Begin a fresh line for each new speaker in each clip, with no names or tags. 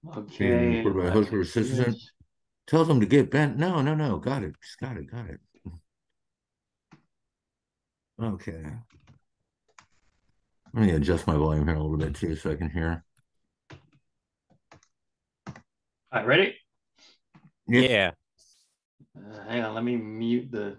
Being
Okay,
reported by a
let
host
me
or assistant
switch.
tells them to get bent. No, no, no. Got it. Got it. Got it. Okay. Let me adjust my volume here a little bit too so I can hear.
All right, ready?
Yep.
Yeah.
Hang on, let me mute the.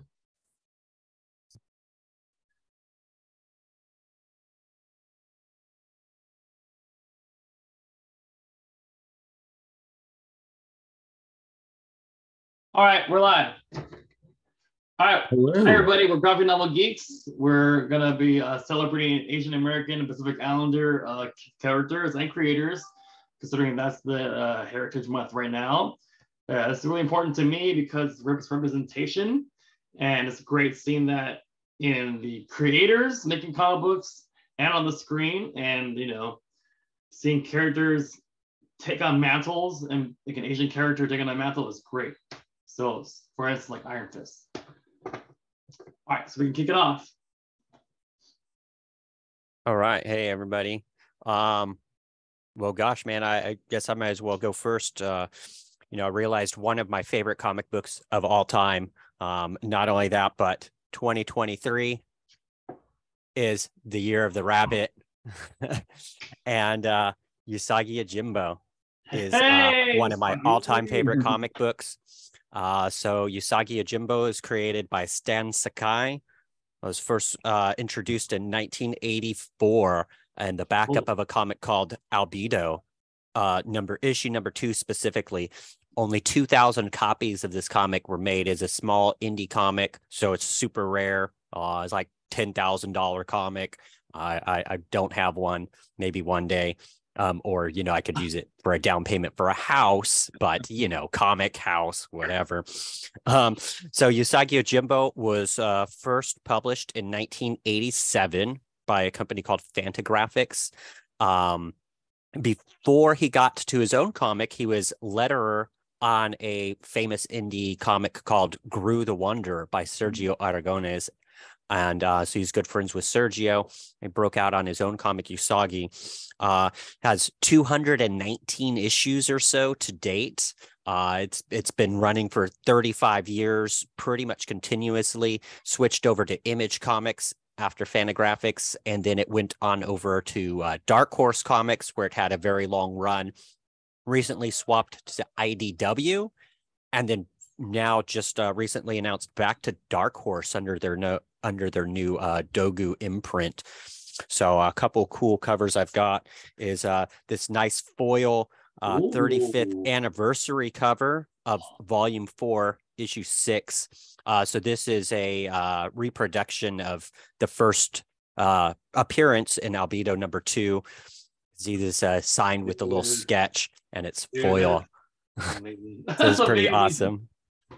All right, we're live. All right. Hi,
Hello.
everybody. We're Graphic Novel Geeks. We're going to be celebrating Asian American and Pacific Islander characters and creators, considering that's the Heritage Month right now. It's really important to me because it's representation, and it's great seeing that in the creators making comic books and on the screen, and seeing characters take on mantles, and like an Asian character taking on a mantle is great. So, for instance, like Iron Fist. All right, so we can kick it off.
All right. Hey, everybody. Well, gosh, man, I guess I might as well go first. I realized one of my favorite comic books of all time. Not only that, but 2023 is the year of the rabbit. And Usagi Yojimbo is
Hey,
one of my all-time favorite comic books. So Usagi Yojimbo is created by Stan Sakai. It was first introduced in 1984 and the backup of a comic called Albedo, issue number 2 specifically. Only 2,000 copies of this comic were made as a small indie comic, so it's super rare. It's like $10,000 comic. I don't have one. Maybe one day. Or I could use it for a down payment for a house, but comic house, whatever. So Usagi Yojimbo was first published in 1987 by a company called Fantagraphics. Before he got to his own comic, he was letterer on a famous indie comic called Gru the Wonder by Sergio Aragones. And so he's good friends with Sergio. He broke out on his own comic, Usagi. Has 219 issues or so to date. It's been running for 35 years, pretty much continuously. Switched over to Image Comics after Fantagraphics, and then it went on over to Dark Horse Comics, where it had a very long run. Recently swapped to IDW, and then now just recently announced back to Dark Horse under their new Dogu imprint. So a couple cool covers I've got is this nice foil 35th anniversary cover of Volume 4, Issue 6. So this is a reproduction of the first appearance in Albedo number 2. See this signed with a little sketch, and it's foil. So it's pretty awesome.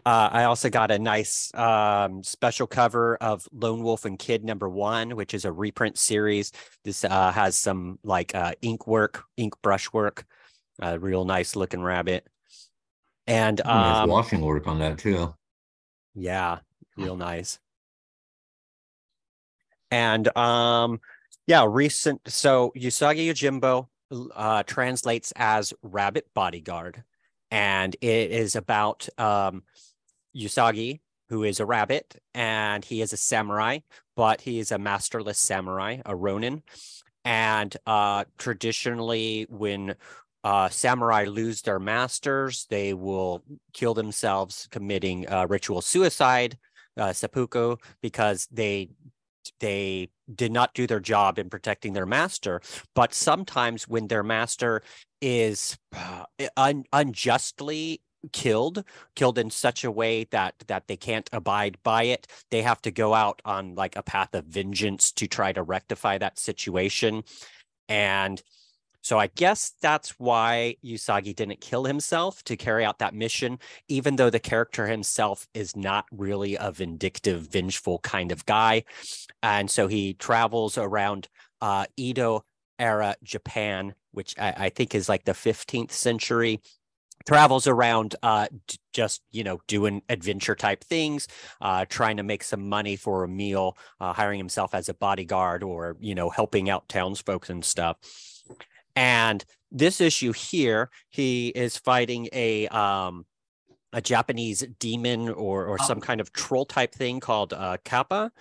I also got a nice special cover of Lone Wolf and Kid number 1, which is a reprint series. This has some ink brush work, real nice looking rabbit. And
Nice washing work on that too.
yeah, real nice. And recent. So Usagi Yojimbo translates as Rabbit Bodyguard, and it is about Usagi, who is a rabbit, and he is a samurai, but he is a masterless samurai, a ronin. And traditionally, when samurai lose their masters, they will kill themselves, committing ritual suicide, seppuku, because they did not do their job in protecting their master. But sometimes when their master is unjustly killed in such a way that they can't abide by it, they have to go out on like a path of vengeance to try to rectify that situation. And so I guess that's why Usagi didn't kill himself to carry out that mission, even though the character himself is not really a vindictive, vengeful kind of guy. And so he travels around Edo era Japan, which I think is like the 15th century. Travels around just, doing adventure type things, trying to make some money for a meal, hiring himself as a bodyguard or, helping out townsfolk and stuff. And this issue here, he is fighting a Japanese demon or some kind of troll type thing called Kappa.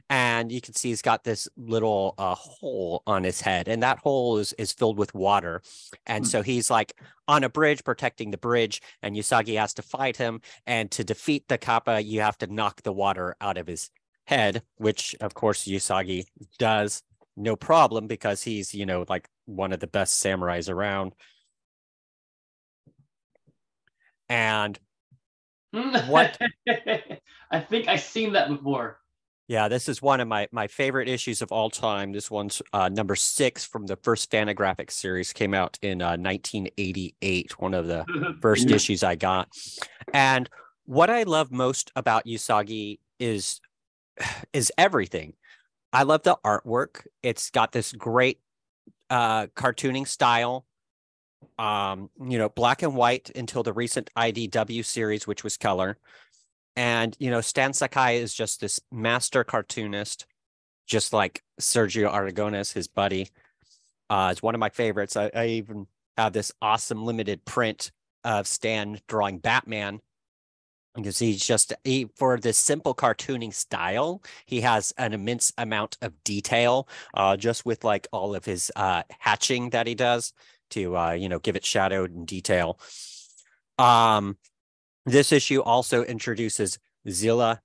And you can see he's got this little hole on his head, and that hole is filled with water. And so he's like on a bridge protecting the bridge, and Usagi has to fight him. And to defeat the Kappa, you have to knock the water out of his head, which of course Usagi does, no problem, because he's, you know, like one of the best samurais around. And what
I think I've seen that before.
Yeah, this is one of my favorite issues of all time. This one's number 6 from the first Fantagraphics series, came out in 1988, one of the first issues I got. And what I love most about Usagi is everything. I love the artwork. It's got this great cartooning style. You know, black and white until the recent IDW series, which was color. And, you know, Stan Sakai is just this master cartoonist, just like Sergio Aragonés, his buddy. It's one of my favorites. I even have this awesome limited print of Stan drawing Batman, because for this simple cartooning style, he has an immense amount of detail, just with like all of his hatching that he does to, you know, give it shadowed and detail. This issue also introduces Zilla,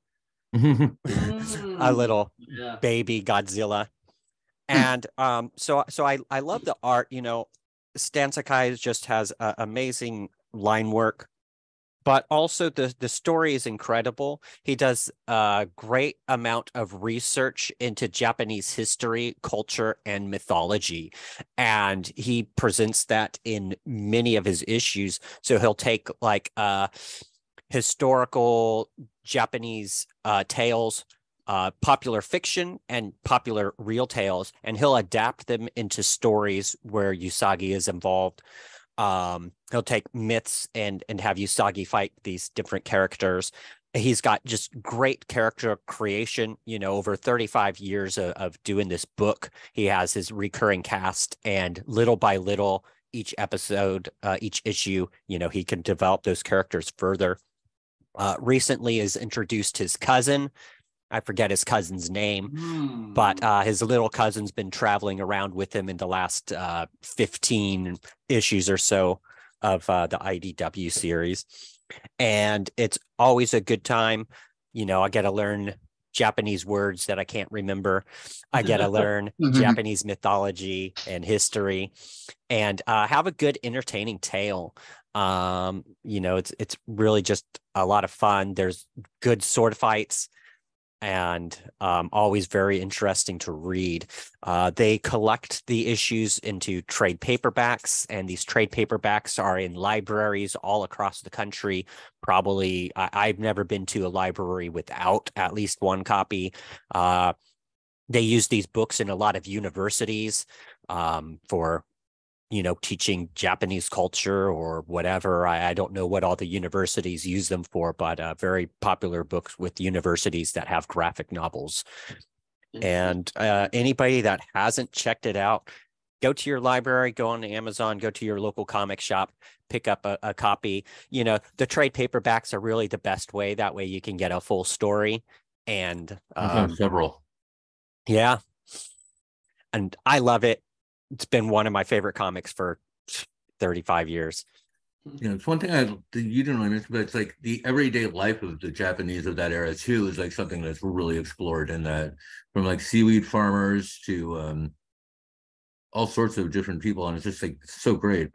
a little baby Godzilla. And so I love the art. You know, Stan Sakai just has amazing line work, but also the story is incredible. He does a great amount of research into Japanese history, culture, and mythology. And he presents that in many of his issues. So he'll take like historical Japanese tales, popular fiction, and popular real tales, and he'll adapt them into stories where Usagi is involved. He'll take myths and have Usagi fight these different characters. He's got just great character creation, you know, over 35 years of doing this book. He has his recurring cast, and little by little, each episode, each issue, you know, he can develop those characters further. Recently has introduced his cousin. I forget his cousin's name, but his little cousin's been traveling around with him in the last 15 issues or so of the IDW series. And it's always a good time. You know, I get to learn Japanese words that I can't remember. I get to learn Japanese mythology and history, and have a good entertaining tale. You know, it's really just a lot of fun. There's good sword fights, and always very interesting to read. They collect the issues into trade paperbacks, and these trade paperbacks are in libraries all across the country. Probably, I've never been to a library without at least one copy. They use these books in a lot of universities for, you know, teaching Japanese culture or whatever. I don't know what all the universities use them for, but very popular books with universities that have graphic novels. And anybody that hasn't checked it out, go to your library, go on Amazon, go to your local comic shop, pick up a copy. You know, the trade paperbacks are really the best way. That way you can get a full story. And
several.
Yeah. And I love it. It's been one of my favorite comics for 35 years.
You know, it's one thing you didn't really mention, but it's like the everyday life of the Japanese of that era too is like something that's really explored in that, from like seaweed farmers to all sorts of different people, and it's just like so great.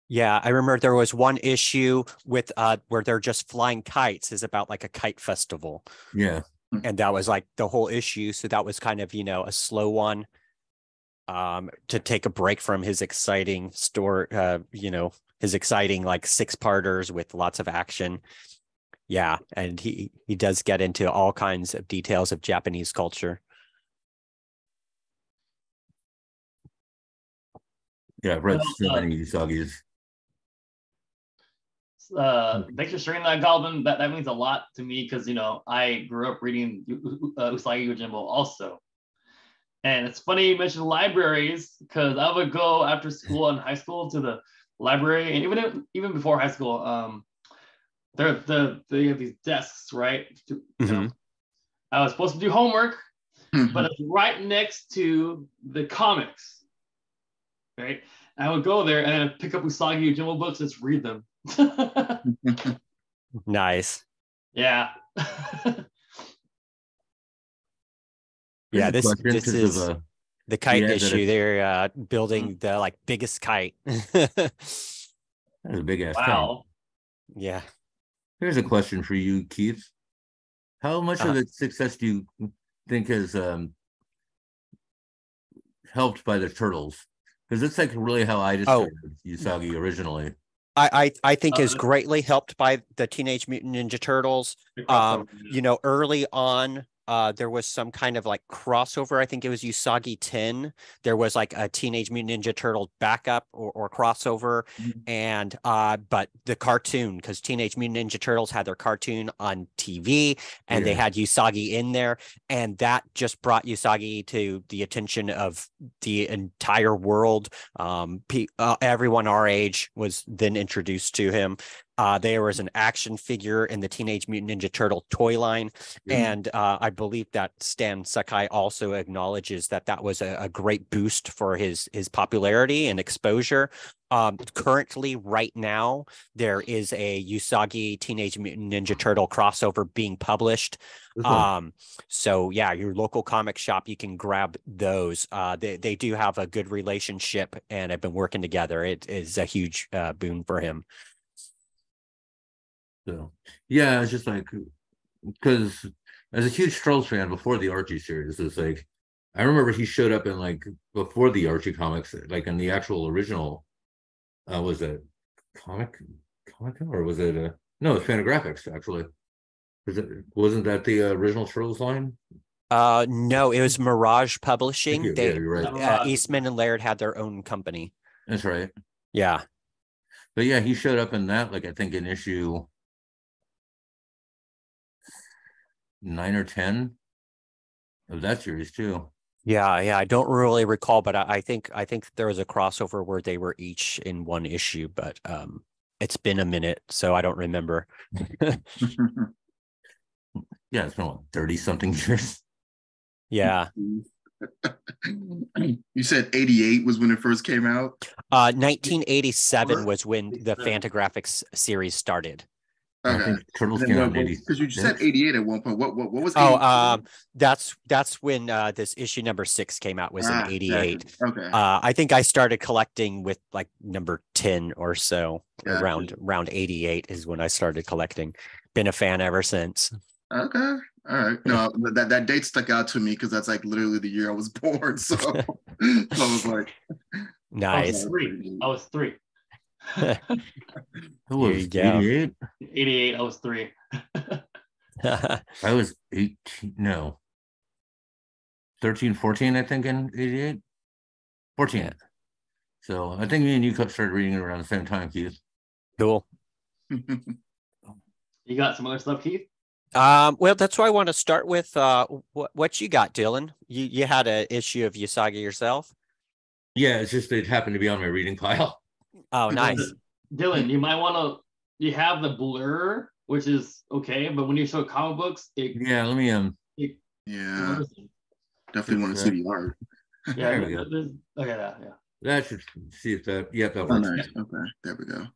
Yeah, I remember there was one issue with where they're just flying kites, is about like a kite festival.
Yeah.
And that was like the whole issue. So that was kind of, you know, a slow one. To take a break from his exciting story, you know, his exciting like 6-parters with lots of action. Yeah, and he does get into all kinds of details of Japanese culture.
Yeah, I've read so many Usagi's.
Thanks for sharing that, Galvin. That means a lot to me, because, you know, I grew up reading Usagi Yojimbo also. And it's funny you mentioned libraries because I would go after school in high school to the library, and even before high school, they have these desks, right?
Mhm.
I was supposed to do homework,
Mhm.
but it's right next to the comics, right? And I would go there and I'd pick up Usagi Yojimbo books and just read them.
Nice.
Yeah.
Yeah,
Here's a
this
question
this
'cause
is
of
the kite
ad that
issue. They're
Mm.
building the like biggest kite.
that's a big ass thing.
Wow.
Yeah.
Here's a question for you, Keith. How much of
Uh-huh.
its success do you think is helped by the turtles? Because it's like really how I
Oh,
discovered Usagi originally.
I think is
Uh,
greatly helped by the Teenage Mutant Ninja Turtles.
the crossover,
You know, early on, there was some kind of like crossover. I think it was Usagi 10. There was like a Teenage Mutant Ninja Turtle backup or crossover. And but the cartoon, because Teenage Mutant Ninja Turtles had their cartoon on TV and they
Yeah.
had Usagi in there, and that just brought Usagi to the attention of the entire world. Everyone our age was then introduced to him. There was an action figure in the Teenage Mutant Ninja Turtle toy line, and I believe that Stan Sakai also acknowledges that that was a great boost for his popularity and exposure. Currently, right now, there is a Usagi Teenage Mutant Ninja Turtle crossover being published.
This one.
So yeah, your local comic shop, you can grab those. They do have a good relationship and have been working together. It is a huge boon for him.
So yeah, it's just like because as a huge Trolls fan before the Archie series, it's like I remember he showed up in like before the Archie comics, like in the actual original. Was it comic or was it no? It's Fantagraphics actually. Wasn't that the original Trolls line?
No, it was Mirage
Thank
Publishing.
you. Yeah, you're right.
Eastman and Laird had their own company.
That's right.
Yeah.
But yeah, he showed up in that, like I think in issue 9 or 10 of that series too.
Yeah, I don't really recall, but I think there was a crossover where they were each in one issue, but it's been a minute, so I don't remember.
Yeah, it's been like 30 something years.
Yeah.
You said 88 was when it first came out?
1987 was when the Fantagraphics series started.
I think Turtles came out in 80.
Because you said 88 at one point. What was 88?
Oh, that's when this issue number 6 came out, was in 88.
Gotcha. Okay.
I think I started collecting with like number 10 or so.
Gotcha.
Around 88 is when I started collecting. Been a fan ever since.
Okay. All right. No, that date stuck out to me because that's like literally the year I was born. So, so I was like,
nice.
I was three.
Who was
Here you go.
88?
88, I was 3.
I was 18, no. 13, 14, I think, in 88. 14.
Yeah.
So I think me and you started reading it around the same time, Keith.
Cool.
You got some other stuff, Keith?
Well, that's why I want to start with what you got, Dylan. You had an issue of Usagi yourself.
Yeah, it's just it happened to be on my reading pile.
Oh, nice.
Dylan, you might want to. You have the blur, which is okay, but when you show comic books,
yeah, let me
yeah, definitely want to see the art.
Yeah,
there we go.
Okay, yeah.
That should see if that. Yep, that
Oh,
works.
nice. Okay, there we go.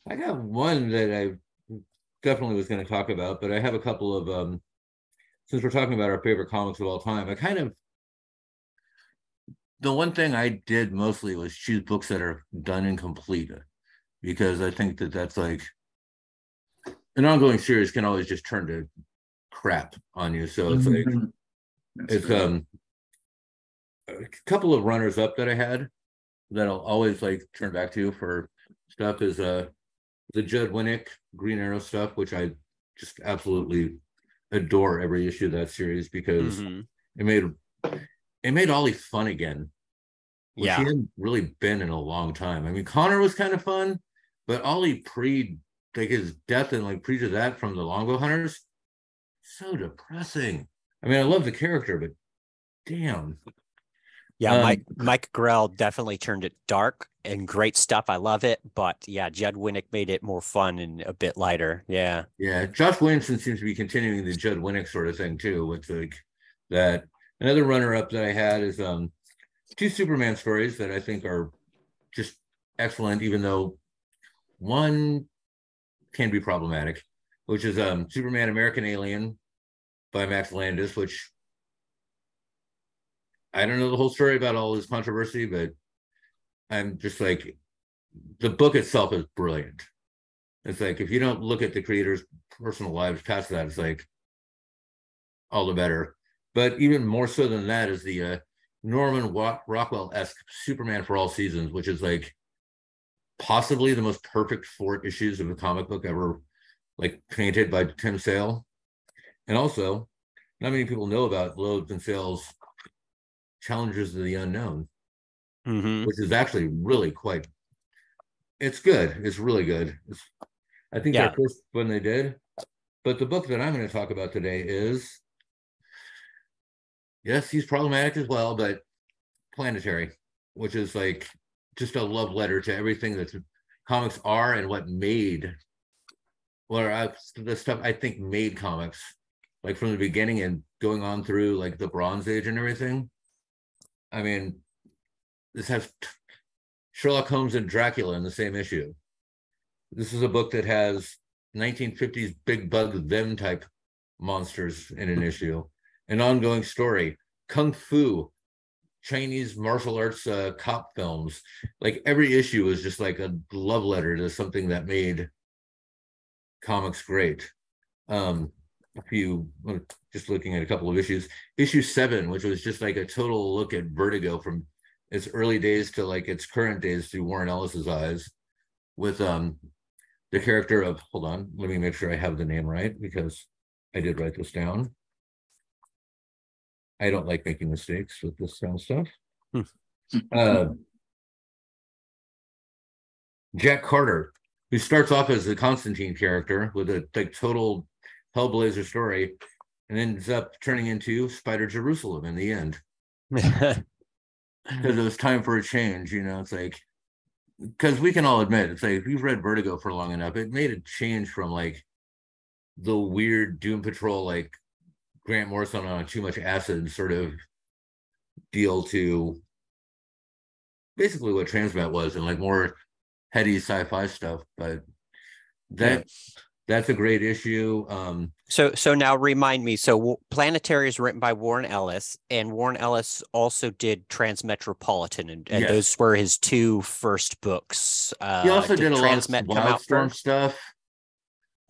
I got one that I definitely was going to talk about, but I have a couple of since we're talking about our favorite comics of all time, the one thing I did mostly was choose books that are done and complete, because I think that that's like an ongoing series can always just turn to crap on you. So it's like it's a couple of runners up that I had that I'll always like turn back to for stuff is the Judd Winnick Green Arrow stuff, which I just absolutely adore every issue of that series because it made Ollie fun again, which he hadn't really been in a long time. I mean, Connor was kind of fun, but Ollie like his death and like pre to that from the Longbow Hunters, so depressing. I mean, I love the character, but damn.
Yeah, Mike Grell definitely turned it dark and great stuff. I love it, but yeah, Judd Winnick made it more fun and a bit lighter. Yeah.
Yeah, Josh Williamson seems to be continuing the Judd Winnick sort of thing too, with like that. Another runner-up that I had is two Superman stories that I think are just excellent, even though one can be problematic, which is Superman American Alien by Max Landis, which I don't know the whole story about all this controversy, but I'm just like, the book itself is brilliant. It's like, if you don't look at the creators' personal lives past that, it's like all the better. But even more so than that is the Norman Rockwell-esque Superman for All Seasons, which is like possibly the most perfect 4 issues of a comic book ever, like painted by Tim Sale. And also, not many people know about Loeb and Sale's Challengers of the Unknown, which is actually really quite, it's good. It's really good. I think their first one they did. But the book that I'm going to talk about today is, yes, he's problematic as well, but Planetary, which is like just a love letter to everything that comics are and what made, the stuff I think made comics, like from the beginning and going on through like the Bronze Age and everything. I mean, this has Sherlock Holmes and Dracula in the same issue. This is a book that has 1950s big bug them type monsters in an issue, an ongoing story, kung fu, Chinese martial arts cop films. Like every issue is just like a love letter to something that made comics great. If you just looking at a couple of issues, issue 7, which was just like a total look at Vertigo from its early days to like its current days through Warren Ellis's eyes, with the character of, hold on, let me make sure I have the name right, because I did write this down. I don't like making mistakes with this kind of stuff. Jack Carter, who starts off as the Constantine character with a like total Hellblazer story, and ends up turning into Spider Jerusalem in the end. Because it was time for a change, you know. It's like, because we can all admit, it's like, if you've read Vertigo for long enough, it made a change from like the weird Doom Patrol, like Grant Morrison on too much acid sort of deal, to basically what Transmet was, and like more heady sci-fi stuff. But that's a great issue.
So now remind me. So Planetary is written by Warren Ellis, and Warren Ellis also did Transmetropolitan, and
Yes.
those were his 2 first books.
He also did a lot of
Wildstorm
stuff.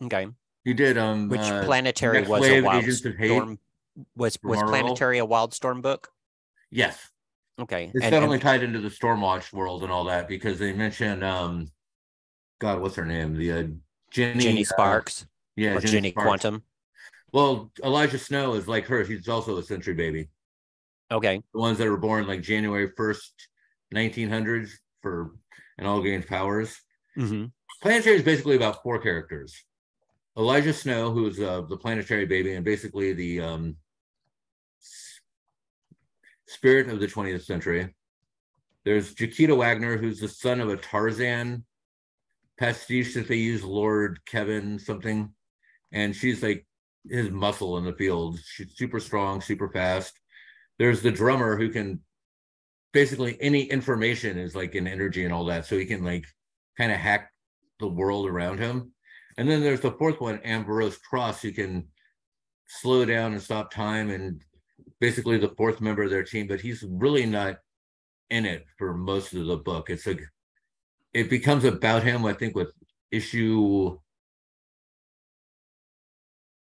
Okay.
He did
which Planetary
Next
was
Wave,
a
Agents of Hate.
Wildstorm. Was Planetary a Wildstorm book?
Yes.
Okay.
It's definitely tied into the Stormwatch world and all that, because they mentioned God, what's her name? The
Jenny Sparks.
Yeah,
or Jenny
Sparks.
Quantum.
Well, Elijah Snow is like her. She's also a Century baby.
Okay.
The ones that were born like January 1st, 1900s, and all gained powers. Planetary is basically about 4 characters. Elijah Snow, who is the Planetary baby and basically the spirit of the 20th century. There's Chiquita Wagner, who's the son of a Tarzan pastiche that they use, Lord Kevin something, and she's like his muscle in the field. She's super strong, super fast. There's the drummer, who can basically, any information is like an energy and all that, so he can like kind of hack the world around him. And then there's the 4th one, Ambrose Cross, who can slow down and stop time, and basically the 4th member of their team, but he's really not in it for most of the book. It's like, it becomes about him, I think, with issue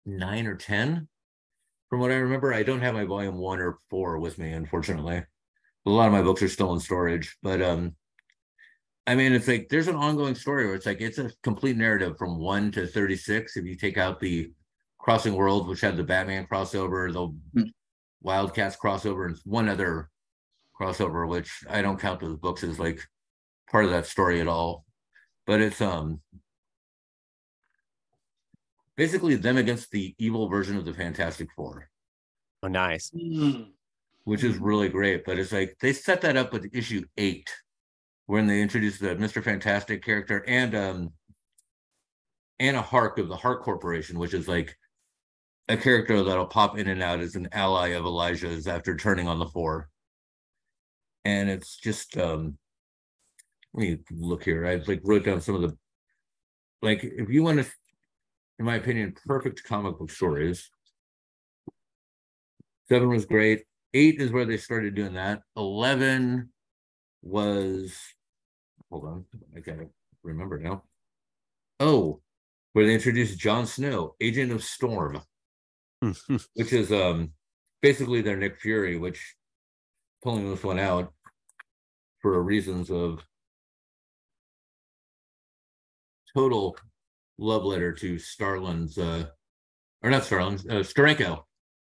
9 or 10, from what I remember. I don't have my volume 1 or 4 with me, unfortunately. A lot of my books are still in storage, but I mean, it's like there's an ongoing story where it's like it's a complete narrative from 1 to 36. If you take out the Crossing Worlds, which had the Batman crossover, the Wildcats crossover, and one other crossover, which I don't count those books as like part of that story at all. But it's basically them against the evil version of the Fantastic Four.
Oh, nice.
which is really great. But it's like they set that up with issue 8, when they introduced the Mr. Fantastic character and Anna Hark of the Hark Corporation, which is like a character that'll pop in and out as an ally of Elijah's after turning on the 4. And it's just let me look here. I like wrote down some of the, like, if you want to, in my opinion, perfect comic book stories. 7 was great. 8 is where they started doing that. 11 was, hold on, I gotta remember now. Oh, where they introduced Jon Snow, Agent of Storm, which is basically their Nick Fury, which pulling this one out for reasons of total love letter to Starlin's or not Starlin's, Steranko.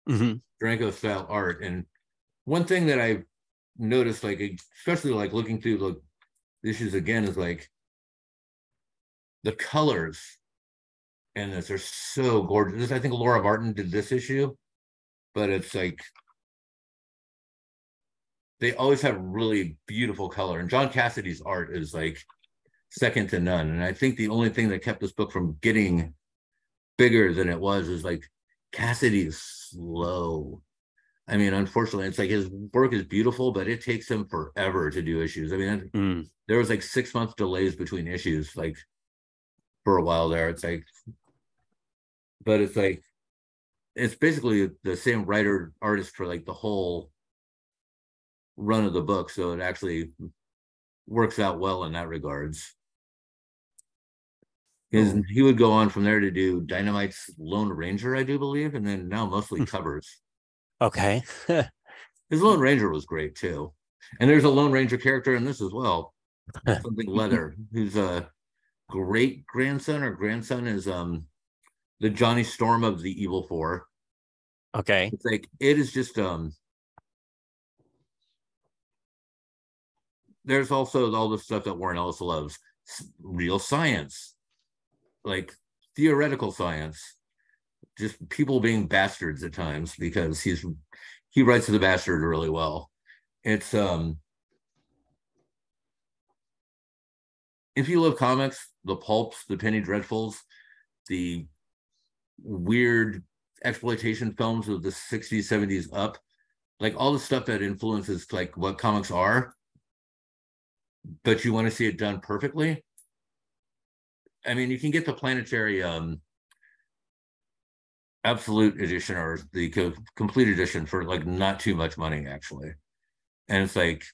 Steranko style art. And one thing that I've noticed, like especially like looking through the issues again, is like the colors and this are so gorgeous. I think Laura Martin did this issue, but it's like they always have really beautiful color. And John Cassidy's art is like second to none. And I think the only thing that kept this book from getting bigger than it was is like Cassidy is slow. I mean, unfortunately, it's like his work is beautiful, but it takes him forever to do issues. I mean, there was like 6-month delays between issues, like for a while there. It's like, but it's like, it's basically the same writer artist for like the whole run of the book. So it actually works out well in that regards. He would go on from there to do Dynamite's Lone Ranger, I do believe, and then now mostly covers.
Okay.
His Lone Ranger was great too. And there's a Lone Ranger character in this as well. Something Leather, who's a great grandson or grandson is the Johnny Storm of the Evil Four.
Okay.
It's like it is just there's also all the stuff that Warren Ellis loves. Real science, like theoretical science, just people being bastards at times because he writes the bastard really well. It's if you love comics, the pulps, the Penny Dreadfuls, the weird exploitation films of the 60s, 70s up, like all the stuff that influences like what comics are, but you want to see it done perfectly. I mean, you can get the Planetary Absolute edition or the complete edition for like not too much money, actually. And it's like,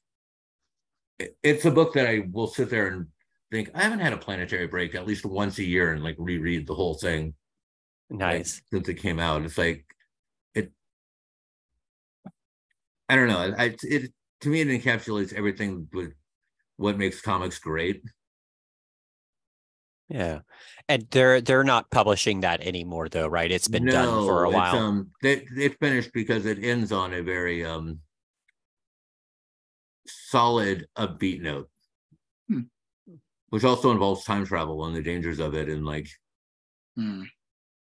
it's a book that I will sit there and think, I haven't had a Planetary break at least once a year and like reread the whole thing.
Nice.
Like, since it came out. It's like, I don't know. It to me, it encapsulates everything with what makes comics great.
Yeah. And they're not publishing that anymore though, right? It's been done for a while.
It's finished because it ends on a very solid, upbeat note. Which also involves time travel and the dangers of it and like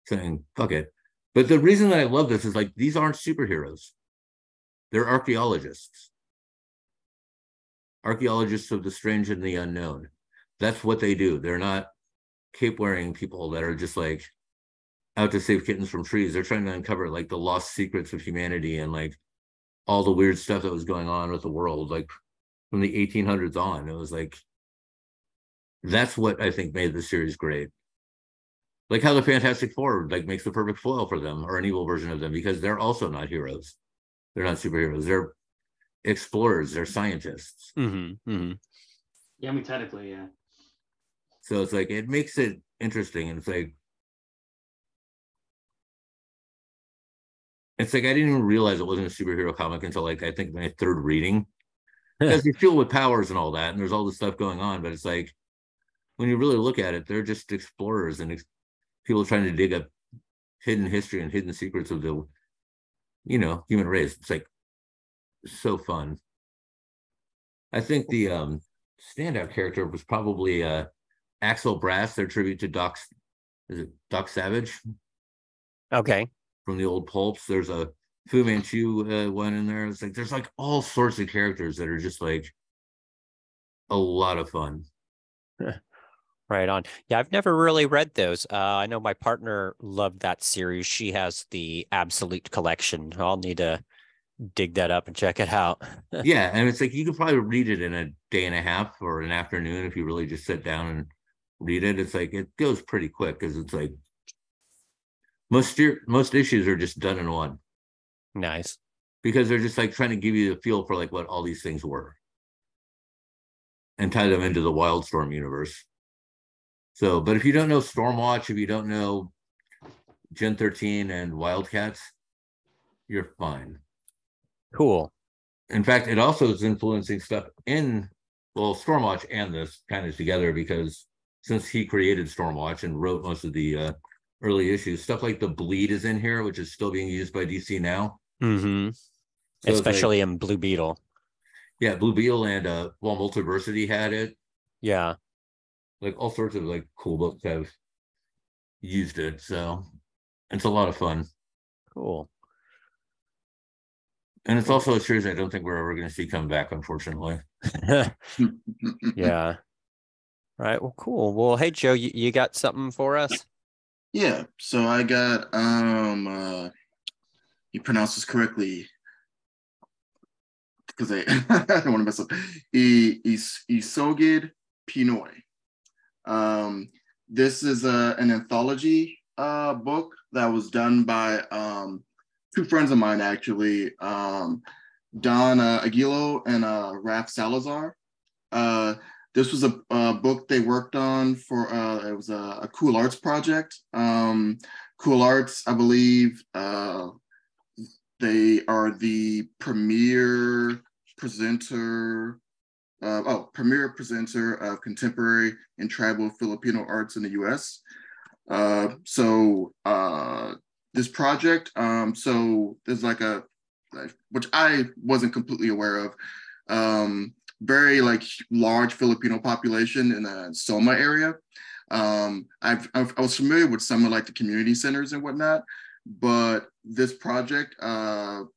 saying, fuck it. But the reason that I love this is like these aren't superheroes. They're archaeologists. Archaeologists of the strange and the unknown. That's what they do. They're not cape-wearing people that are just like out to save kittens from trees. They're trying to uncover like the lost secrets of humanity and like all the weird stuff that was going on with the world, like from the 1800s on. It was like, that's what I think made the series great. Like how the Fantastic Four like makes the perfect foil for them or an evil version of them because they're also not heroes. They're not superheroes. They're explorers. They're scientists.
Yeah, I mean, technically, yeah.
So it's like, it makes it interesting. And it's like I didn't even realize it wasn't a superhero comic until like, I think my third reading. Because you feel with powers and all that, and there's all this stuff going on, but it's like, when you really look at it, they're just explorers and people trying to dig up hidden history and hidden secrets of the, human race. It's like so fun. I think the standout character was probably Axel Brass, their tribute to Doc Savage.
Okay.
From the old pulps. There's a Fu Manchu one in there. It's like there's like all sorts of characters that are just like a lot of fun.
Right on. Yeah, I've never really read those. I know my partner loved that series. She has the Absolute collection. I'll need to dig that up and check it out.
Yeah, and it's like you could probably read it in a day and a half or an afternoon if you really just sit down and read it. It's like it goes pretty quick because it's like most issues are just done in one
Nice.
because they're just like trying to give you a feel for like what all these things were and tie them into the Wildstorm universe. So, but if you don't know Stormwatch, if you don't know Gen 13 and Wildcats, you're fine.
Cool.
In fact, it also is influencing stuff in, well, Stormwatch and this kind of together because since he created Stormwatch and wrote most of the early issues, stuff like the Bleed is in here, which is still being used by DC now.
Mm-hmm.
So
Especially in Blue Beetle.
yeah, Blue Beetle and well, Multiversity had it.
Yeah.
Like all sorts of like cool books have used it. So it's a lot of fun.
Cool.
And it's also a series I don't think we're ever going to see come back, unfortunately.
Yeah. Right. Well, cool. Well, hey Joe, you got something for us?
Yeah, so I got you pronounce this correctly because I, I don't want to mess up. Isogid Pinoy. This is an anthology book that was done by two friends of mine, actually, Don Aguilo and Raph Salazar. This was a book they worked on for, it was a Cool Arts project. Cool Arts, I believe, they are the premier presenter of contemporary and tribal Filipino arts in the U.S. This project, so there's like which I wasn't completely aware of, very like large Filipino population in the Soma area. I was familiar with some of like the community centers and whatnot, but this project, got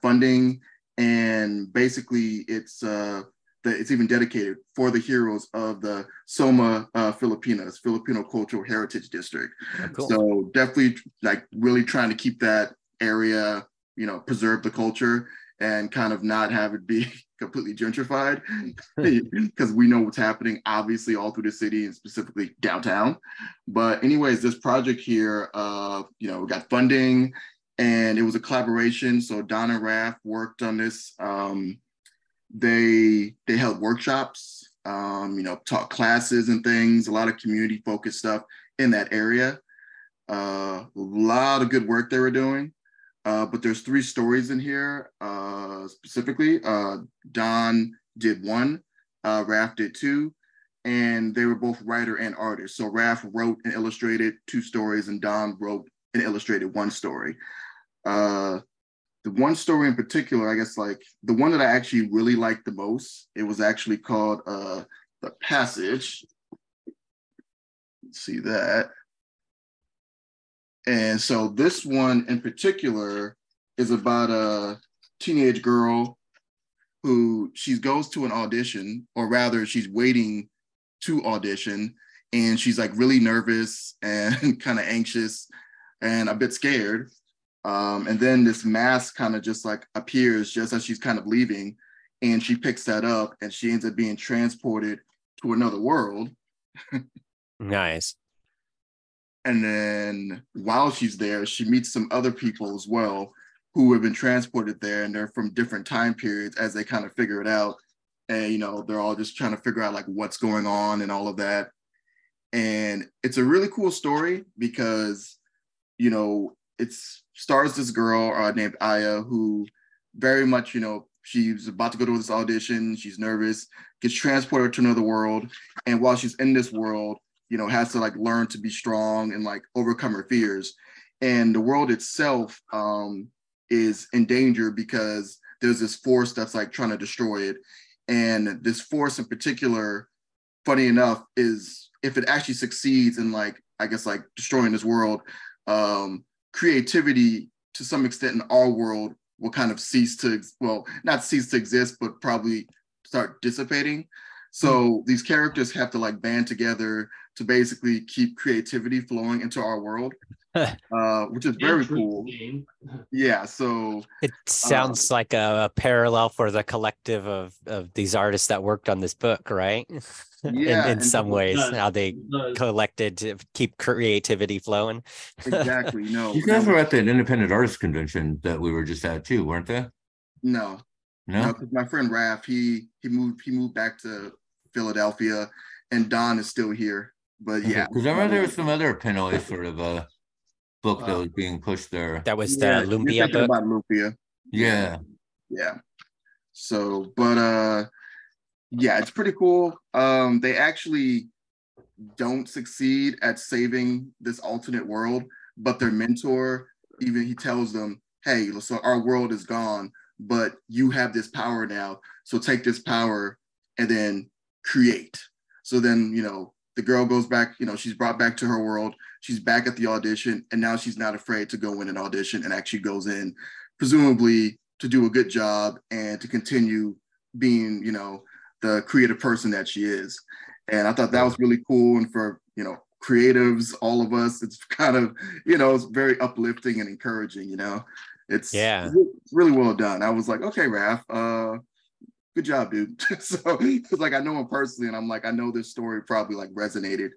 funding, and basically it's even dedicated for the heroes of the Soma Filipinas, Filipino Cultural Heritage District.
Oh, cool.
So definitely like really trying to keep that area, preserve the culture and kind of not have it be completely gentrified because we know what's happening obviously all through the city and specifically downtown. But anyways, this project here, we got funding and it was a collaboration. So Don and Raph worked on this. They held workshops, taught classes and things, a lot of community focused stuff in that area. A lot of good work they were doing. But there's 3 stories in here specifically. Don did 1, Raph did 2, and they were both writer and artist. So Raph wrote and illustrated 2 stories, and Don wrote and illustrated 1 story. The one story in particular, I guess, like the one that I actually really liked the most, it was actually called The Passage. Let's see that. And so this one in particular is about a teenage girl who she goes to an audition, or rather she's waiting to audition, and she's like really nervous and kind of anxious and a bit scared. And then this mask kind of just like appears just as she's kind of leaving, and she picks that up and she ends up being transported to another world.
Nice.
And then while she's there, she meets some other people as well who have been transported there, and they're from different time periods as they kind of figure it out. And, they're all just trying to figure out like what's going on and all of that. And it's a really cool story because, it stars this girl named Aya who very much, she's about to go to this audition. She's nervous, gets transported to another world. And while she's in this world, has to like learn to be strong and like overcome her fears. And the world itself is in danger because there's this force that's like trying to destroy it. And this force in particular, funny enough, is if it actually succeeds in like, I guess like destroying this world, creativity to some extent in our world will kind of cease to, well, not cease to exist, but probably start dissipating. So these characters have to like band together to basically keep creativity flowing into our world, which is very cool. Yeah, so
it sounds like a parallel for the collective of these artists that worked on this book, right?
Yeah,
in some ways,
does,
how they collected to keep creativity flowing.
exactly. No,
You guys were at that independent artist convention that we were just at too, weren't they?
no,
No.
because my friend Raph, he moved back to Philadelphia, and Don is still here. But yeah,
Because I remember there was some other Pinoy sort of book that was being pushed there.
That was
yeah,
the
you're
Lumbia
thinking
book.
about Lumpia.
Yeah.
Yeah. So, but yeah, it's pretty cool. They actually don't succeed at saving this alternate world, but their mentor, even he tells them, hey, so our world is gone, but you have this power now. So take this power and then create. So then, you know, the girl goes back, you know, she's brought back to her world. She's back at the audition, and now she's not afraid to go in an audition and actually goes in, presumably to do a good job and to continue being, you know, the creative person that she is. And I thought that was really cool. And for, you know, creatives, all of us, it's kind of, you know, it's very uplifting and encouraging, you know. It's really well done. I was like, okay, Raph, good job, dude. So because like I know him personally, and I'm like, I know this story probably like resonated.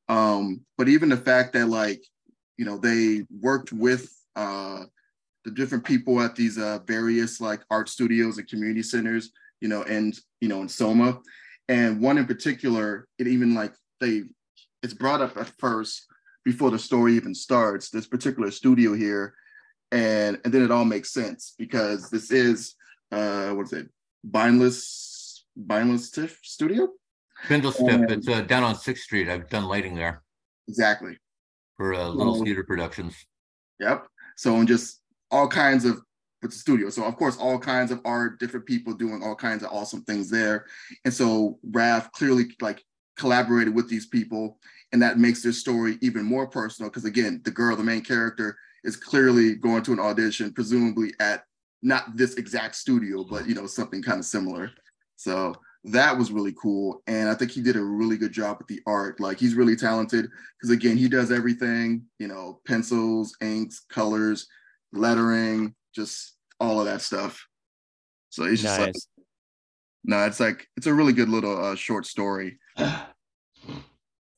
But even the fact that like, you know, they worked with the different people at these various like art studios and community centers, you know, and you know, in Soma. And one in particular, it even like it's brought up at first before the story even starts, this particular studio here. And then it all makes sense because this is what is it? Bindless Tiff Studio?
Spindle Stiff. It's down on 6th Street. I've done lighting there.
Exactly.
For Little Theater Productions.
Yep. So and just all kinds of with the studio. So of course, all kinds of art, different people doing all kinds of awesome things there. And so Raph clearly like collaborated with these people, and that makes their story even more personal. Because again, the girl, the main character, is clearly going to an audition, presumably at not this exact studio, but you know, something kind of similar. So that was really cool. And I think he did a really good job with the art. Like he's really talented because again, he does everything, you know, pencils, inks, colors, lettering, just all of that stuff. So he's just like, no, it's like, it's a really good little short story.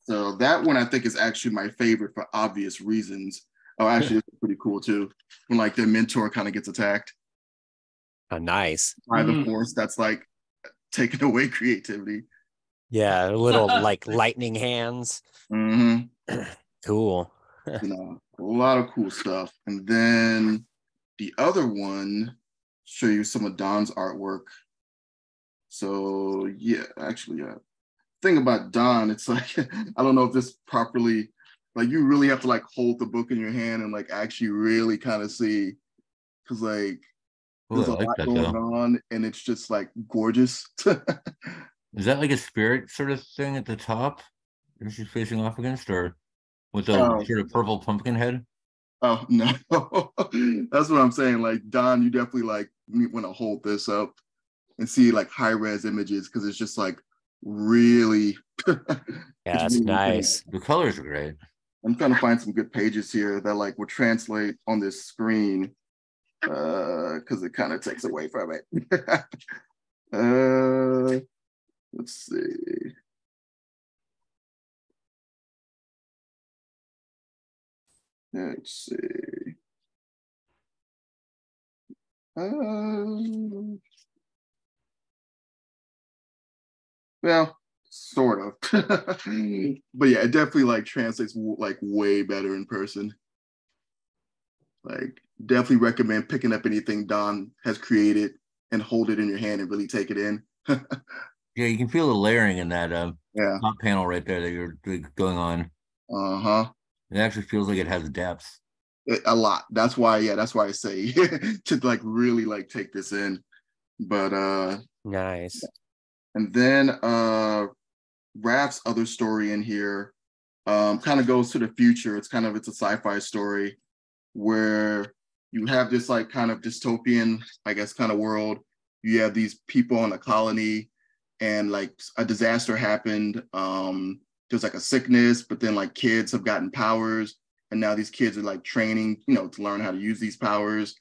So that one I think is actually my favorite for obvious reasons. Oh, actually, it's pretty cool too. When like their mentor kind of gets attacked.
Oh, nice.
By the force that's like taking away creativity.
Yeah, little like lightning hands.
Mm-hmm.
Cool.
You know, a lot of cool stuff. And then the other one, show you some of Don's artwork. So yeah, actually, yeah. Thing about Don, it's like I don't know if this properly, like you really have to like hold the book in your hand and like actually really kind of see, because like there's a lot going on and it's just like gorgeous.
Is that like a spirit sort of thing at the top that she's facing off against, or with the sort of purple pumpkin head?
Oh no, that's what I'm saying. Like Don, you definitely like want to hold this up and see like high res images because it's just like really.
Yeah, it's really nice.
The colors are great.
I'm trying to find some good pages here that like would translate on this screen because it kind of takes away from it. Let's see. Let's see. Well, sort of. But yeah, it definitely like translates like way better in person. Like definitely recommend picking up anything Don has created and hold it in your hand and really take it in.
Yeah, you can feel the layering in that top panel right there that you're going on.
Uh-huh.
It actually feels like it has depth.
A lot. That's why I say to like really like take this in. But
nice.
And then Raph's other story in here kind of goes to the future. It's a sci-fi story where you have this like kind of dystopian, I guess, kind of world. You have these people on a colony, and like a disaster happened. There's like a sickness, but then like kids have gotten powers, and now these kids are like training, to learn how to use these powers.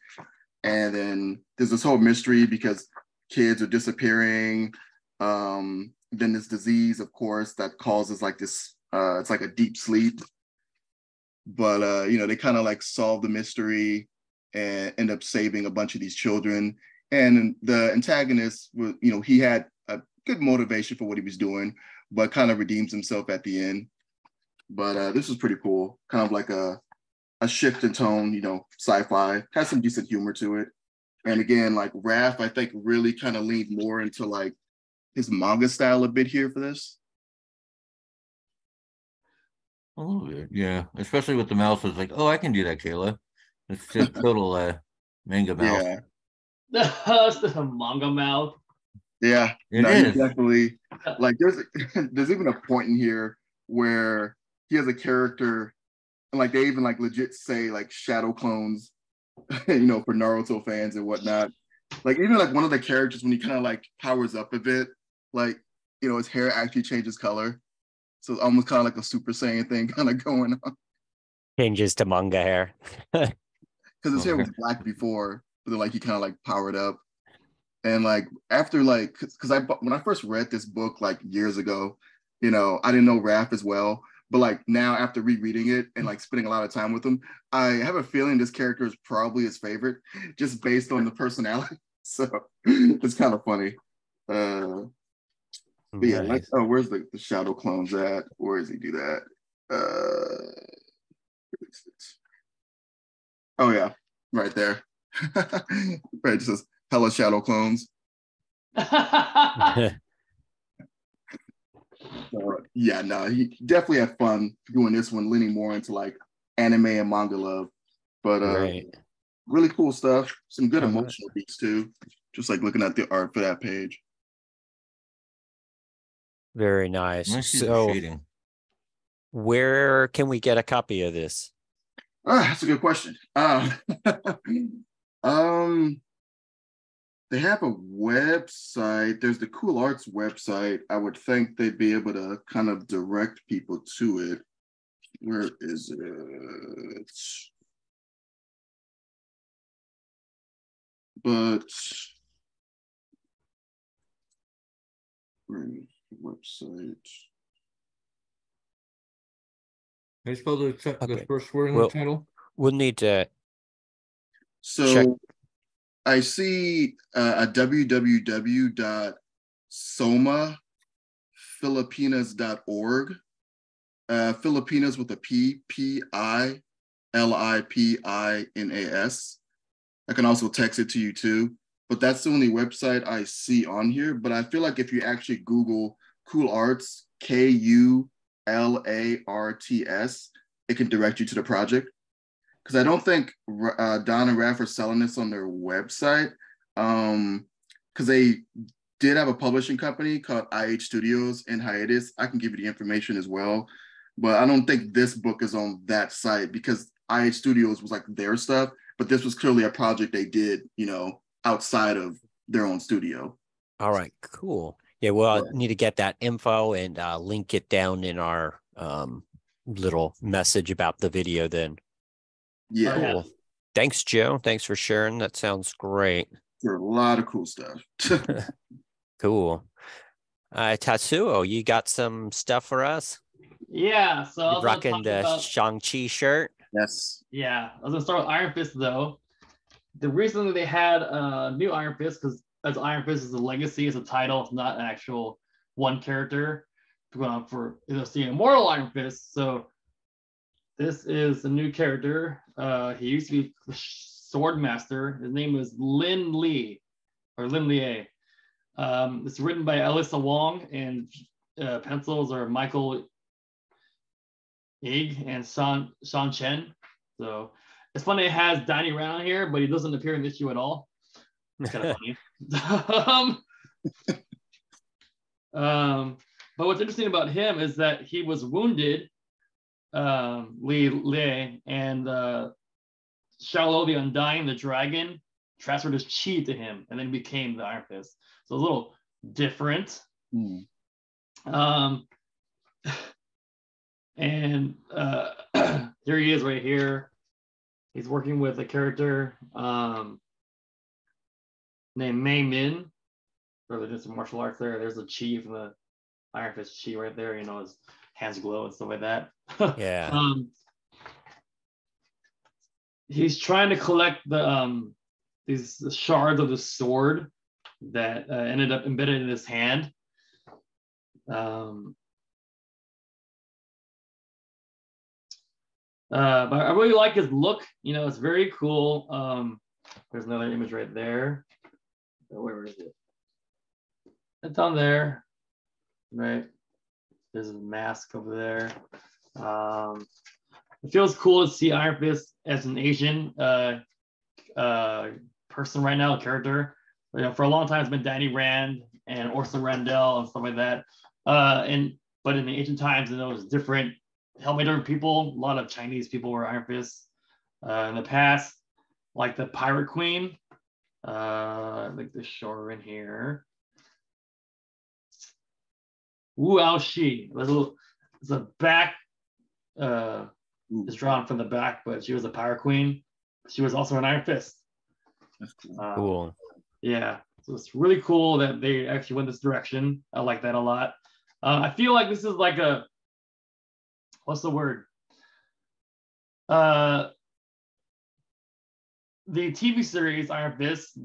And then there's this whole mystery because kids are disappearing. Then this disease, of course, that causes like this, it's like a deep sleep. But, they kind of like solve the mystery and end up saving a bunch of these children. And the antagonist, he had a good motivation for what he was doing, but kind of redeems himself at the end. But this was pretty cool. Kind of like a shift in tone, sci-fi, has some decent humor to it. And again, like Raph, I think really kind of leaned more into like his manga style a bit here for this.
A little bit, yeah. Especially with the mouse, it's like, oh, I can do that, Kayla. It's just total manga mouse.
Yeah.
That's the manga mouth.
Yeah.
It
No,
is.
he definitely like there's even a point in here where he has a character, and like they even like legit say like shadow clones, for Naruto fans and whatnot. Like even like one of the characters, when he kind of like powers up a bit, like his hair actually changes color. So it's almost kind of like a Super Saiyan thing kind of going on.
Changes to manga hair.
Because his hair was black before, but then like he kind of like powered up. And like after like, because when I first read this book like years ago, I didn't know Raph as well. But like now after rereading it and like spending a lot of time with him, I have a feeling this character is probably his favorite, just based on the personality. So it's kind of funny. But yeah, like,
Nice.
where's the shadow clones at? Where does he do that? Oh yeah, right there. Right, it says hella shadow clones. Yeah, no, he definitely had fun doing this one, leaning more into like anime and manga love. But
Right.
really cool stuff. Some good
All right.
emotional beats too. Just like looking at the art for that page.
Very nice.
I see the
So,
shading.
where can we get a copy of this?
That's a good question. They have a website. There's the Cool Arts website. I would think they'd be able to kind of direct people to it. Where is it? But website.
Can you spell the
Okay.
first word in
Well,
the title?
we'll need to
So
check.
I see a www.somafilipinas.org. Filipinas with a P, P-I-L-I-P-I-N-A-S. I can also text it to you too, but that's the only website I see on here. But I feel like if you actually Google Cool Arts, K-U-L-A-R-T-S, it can direct you to the project. Because I don't think Don and Raph are selling this on their website. Because they did have a publishing company called IH Studios in hiatus. I can give you the information as well. But I don't think this book is on that site because IH Studios was like their stuff. But this was clearly a project they did, outside of their own studio.
All right, cool. Yeah, well,
Right.
I need to get that info and link it down in our little message about the video then.
Yeah.
Cool. Thanks, Joe. Thanks for sharing. That sounds great.
For a lot of cool stuff.
Cool. Tatsuo, you got some stuff for us?
Yeah, so I
You're
was gonna
rocking
talk
the
about
Shang Chi shirt.
Yes.
yeah, I was gonna start with Iron Fist though. The reason they had a new Iron Fist because as Iron Fist is a legacy, it's a title, it's not an actual one character. For the Immortal Iron Fist. So this is a new character. He used to be the Sword Master. His name was Lin Li or Lin Lie. It's written by Alyssa Wong and pencils are Michael Ig and Sean Chen. So it's funny it has Danny Rand on here, but he doesn't appear in the issue at all. It's kind of funny. But what's interesting about him is that he was wounded, Li, and Shaolo the Undying, the dragon, transferred his chi to him, and then became the Iron Fist. So a little different. Um, and here he is right here. He's working with a character named Mei Min. Or did some martial arts there. There's the chi from the Iron Fist chi right there. You know, his hands glow and stuff like that.
Yeah.
He's trying to collect these shards of the sword that ended up embedded in his hand. But I really like his look. You know, it's very cool. There's another image right there. Where is it? It's on there, right? There's a mask over there. It feels cool to see Iron Fist as an Asian person right now, a character. You know, for a long time it's been Danny Rand and Orson Randell and stuff like that. But in the ancient times, you know, it was different. Helped different people. A lot of Chinese people were Iron Fists in the past, like the Pirate Queen. Like the show her in here. Wu Aoshi. It's a back. Is drawn from the back, but she was a Pirate Queen. She was also an Iron Fist.
That's cool.
Cool.
Yeah, so it's really cool that they actually went this direction. I like that a lot. I feel like this is like a, what's the word? The TV series Iron Fist,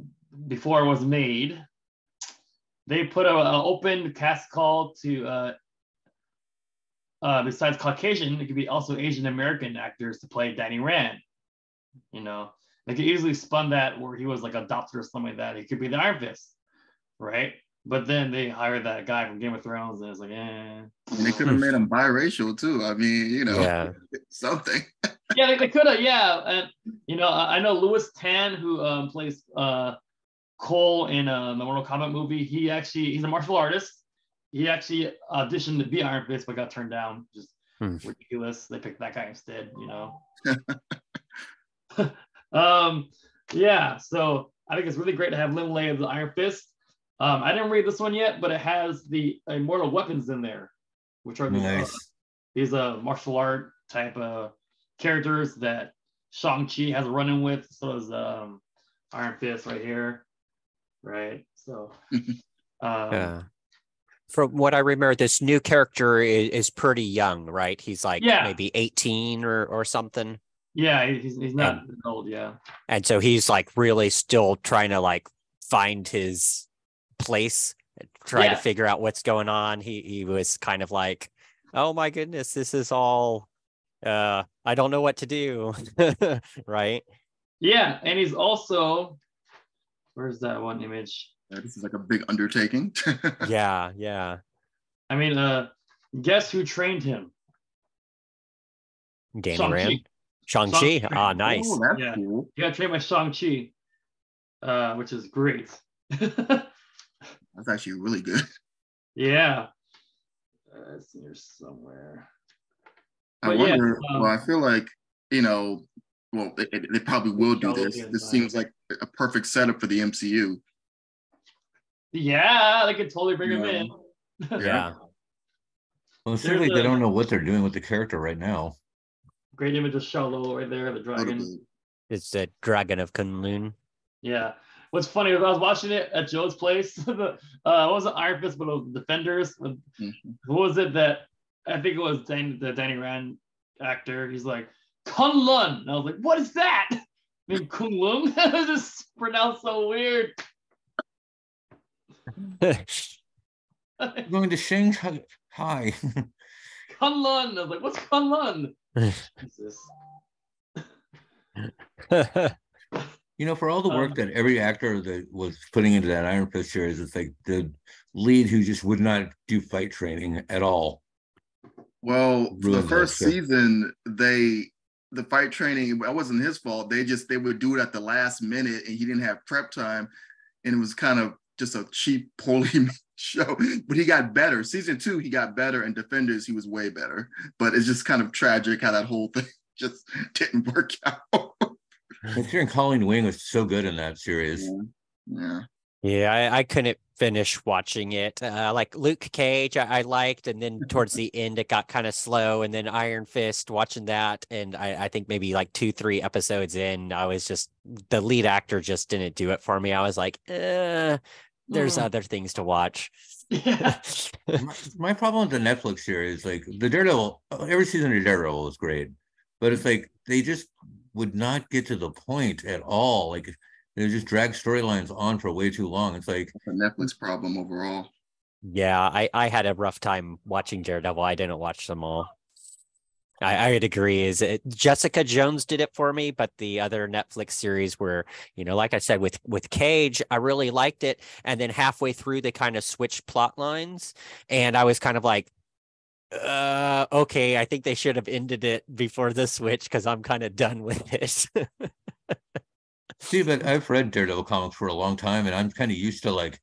before it was made, they put an open cast call to besides Caucasian, it could be also Asian American actors to play Danny Rand. You know, they could easily spun that where he was like adopted or something like that. He could be the Iron Fist, right? But then they hired that guy from Game of Thrones, and it's like,
And they could have made him biracial too. I mean, you know,
Yeah.
something.
Yeah, they could have, yeah. And you know, I know Louis Tan, who plays Cole in the Mortal Kombat movie. He's a martial artist. He actually auditioned to be Iron Fist, but got turned down. Just ridiculous. They picked that guy instead, you know. Yeah, so I think it's really great to have Lin Lei as the Iron Fist. I didn't read this one yet, but it has the immortal weapons in there, which are these martial art type characters that Shang Chi has a run-in with. So is Iron Fist right here, right? So,
Yeah. From what I remember, this new character is pretty young, right? He's like maybe 18 or something.
Yeah, he's not old, yeah.
And so he's like really still trying to like find his place, try to figure out what's going on. He was kind of like, oh my goodness, this is all I don't know what to do. Right?
Yeah, and he's also, where's that one image?
This is like a big undertaking.
Yeah.
I mean, guess who trained him?
Danny Rand. Shang-Chi. Ah, nice.
Oh, that's cool.
He got trained by Shang-Chi, which is great.
That's actually really good.
Yeah. It's here somewhere.
I wonder, well, I feel like, you know, well, they probably will do this. This seems like a perfect setup for the MCU.
Yeah, they could totally bring him in.
Yeah.
Well, certainly they don't know what they're doing with the character right now.
Great image of Shaolo right there, the dragon.
It's the Dragon of Kunlun.
Yeah. What's funny is I was watching it at Joe's place. It wasn't Iron Fist, but it was Defenders. Who was it that I think it was the Danny Rand actor? He's like, Kunlun. And I was like, what is that? I mean, Kunlun? It was just pronounced so weird.
Going to Shanghai.
Kunlun. I was like, what's Kunlun? Jesus.
You know, for all the work that every actor that was putting into that Iron Fist series, it's like the lead who just would not do fight training at all.
Well, the first season, the fight training, it wasn't his fault. They would do it at the last minute, and he didn't have prep time, and it was kind of just a cheap, poorly made show. But he got better. Season 2, he got better, and Defenders, he was way better. But it's just kind of tragic how that whole thing just didn't work out.
Considering Colleen Wing was so good in that series.
Yeah.
Yeah, I couldn't finish watching it. Like Luke Cage, I liked, and then towards the end it got kind of slow. And then Iron Fist, watching that, and I think maybe like 2-3 episodes in, I was just the lead actor just didn't do it for me. I was like, there's other things to watch.
Yeah.
My problem with the Netflix series, like the Daredevil, every season of Daredevil was great, but it's like they just would not get to the point at all. Like they just drag storylines on for way too long. It's like
That's a Netflix problem overall.
Yeah, I had a rough time watching Daredevil. I didn't watch them all. I'd agree. Jessica Jones did it for me, but the other Netflix series were, like I said, with Cage, I really liked it. And then halfway through, they kind of switched plot lines, and I was kind of like, okay, I think they should have ended it before the switch because I'm kind of done with it.
see, but I've read Daredevil comics for a long time, and I'm kind of used to like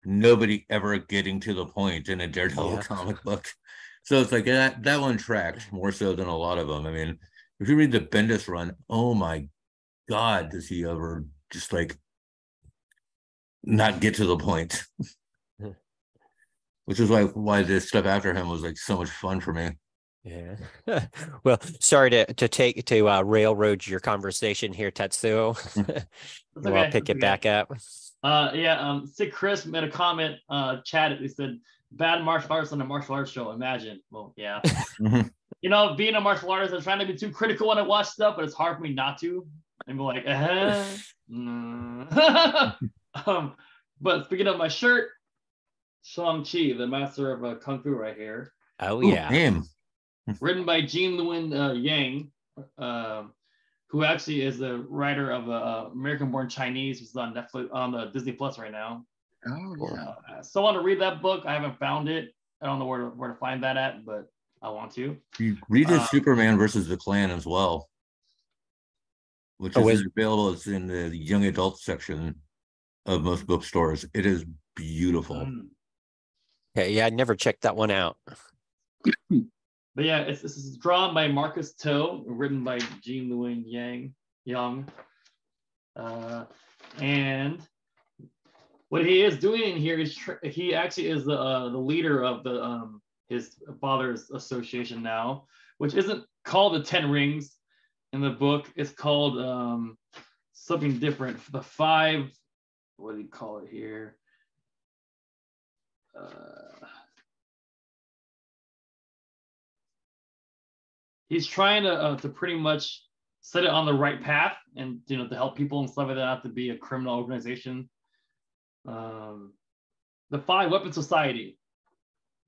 nobody ever getting to the point in a Daredevil
Yeah.
comic book. So it's like that one tracked more so than a lot of them. I mean, if you read the Bendis run, oh my God, does he ever just like not get to the point? Which is why this stuff after him was like so much fun for me.
Yeah. Well, sorry to railroad your conversation here, Tetsuo.
That's
Well, I'll
okay.
pick
That's
it back up.
Sick Chris made a comment, chat. He said, bad martial arts on a martial arts show. Imagine. Well, yeah.
Mhm.
Being a martial artist, I'm trying to be too critical when I watch stuff, but it's hard for me not to. And be like, but speaking of my shirt, Shang Chi, the master of Kung Fu right here.
Oh,
Ooh,
yeah.
damn.
Written by Jean Lewin Yang, who actually is the writer of American Born Chinese, which is on Netflix, on the Disney Plus right now.
Oh, yeah.
So I want to read that book. I haven't found it. I don't know where to find that at, but I want to.
You read his Superman versus the Klan as well, which is available. It's in the young adult section of most bookstores. It is beautiful.
Okay, yeah, I never checked that one out.
But yeah, it's drawn by Marcus To, written by Jean Lewin Young. And what he is doing in here is he actually is the leader of the his father's association now, which isn't called the 10 Rings in the book. It's called something different. The 5, what do you call it here? He's trying to pretty much set it on the right path, and to help people and stuff like that, not to be a criminal organization. The 5 Weapon Society.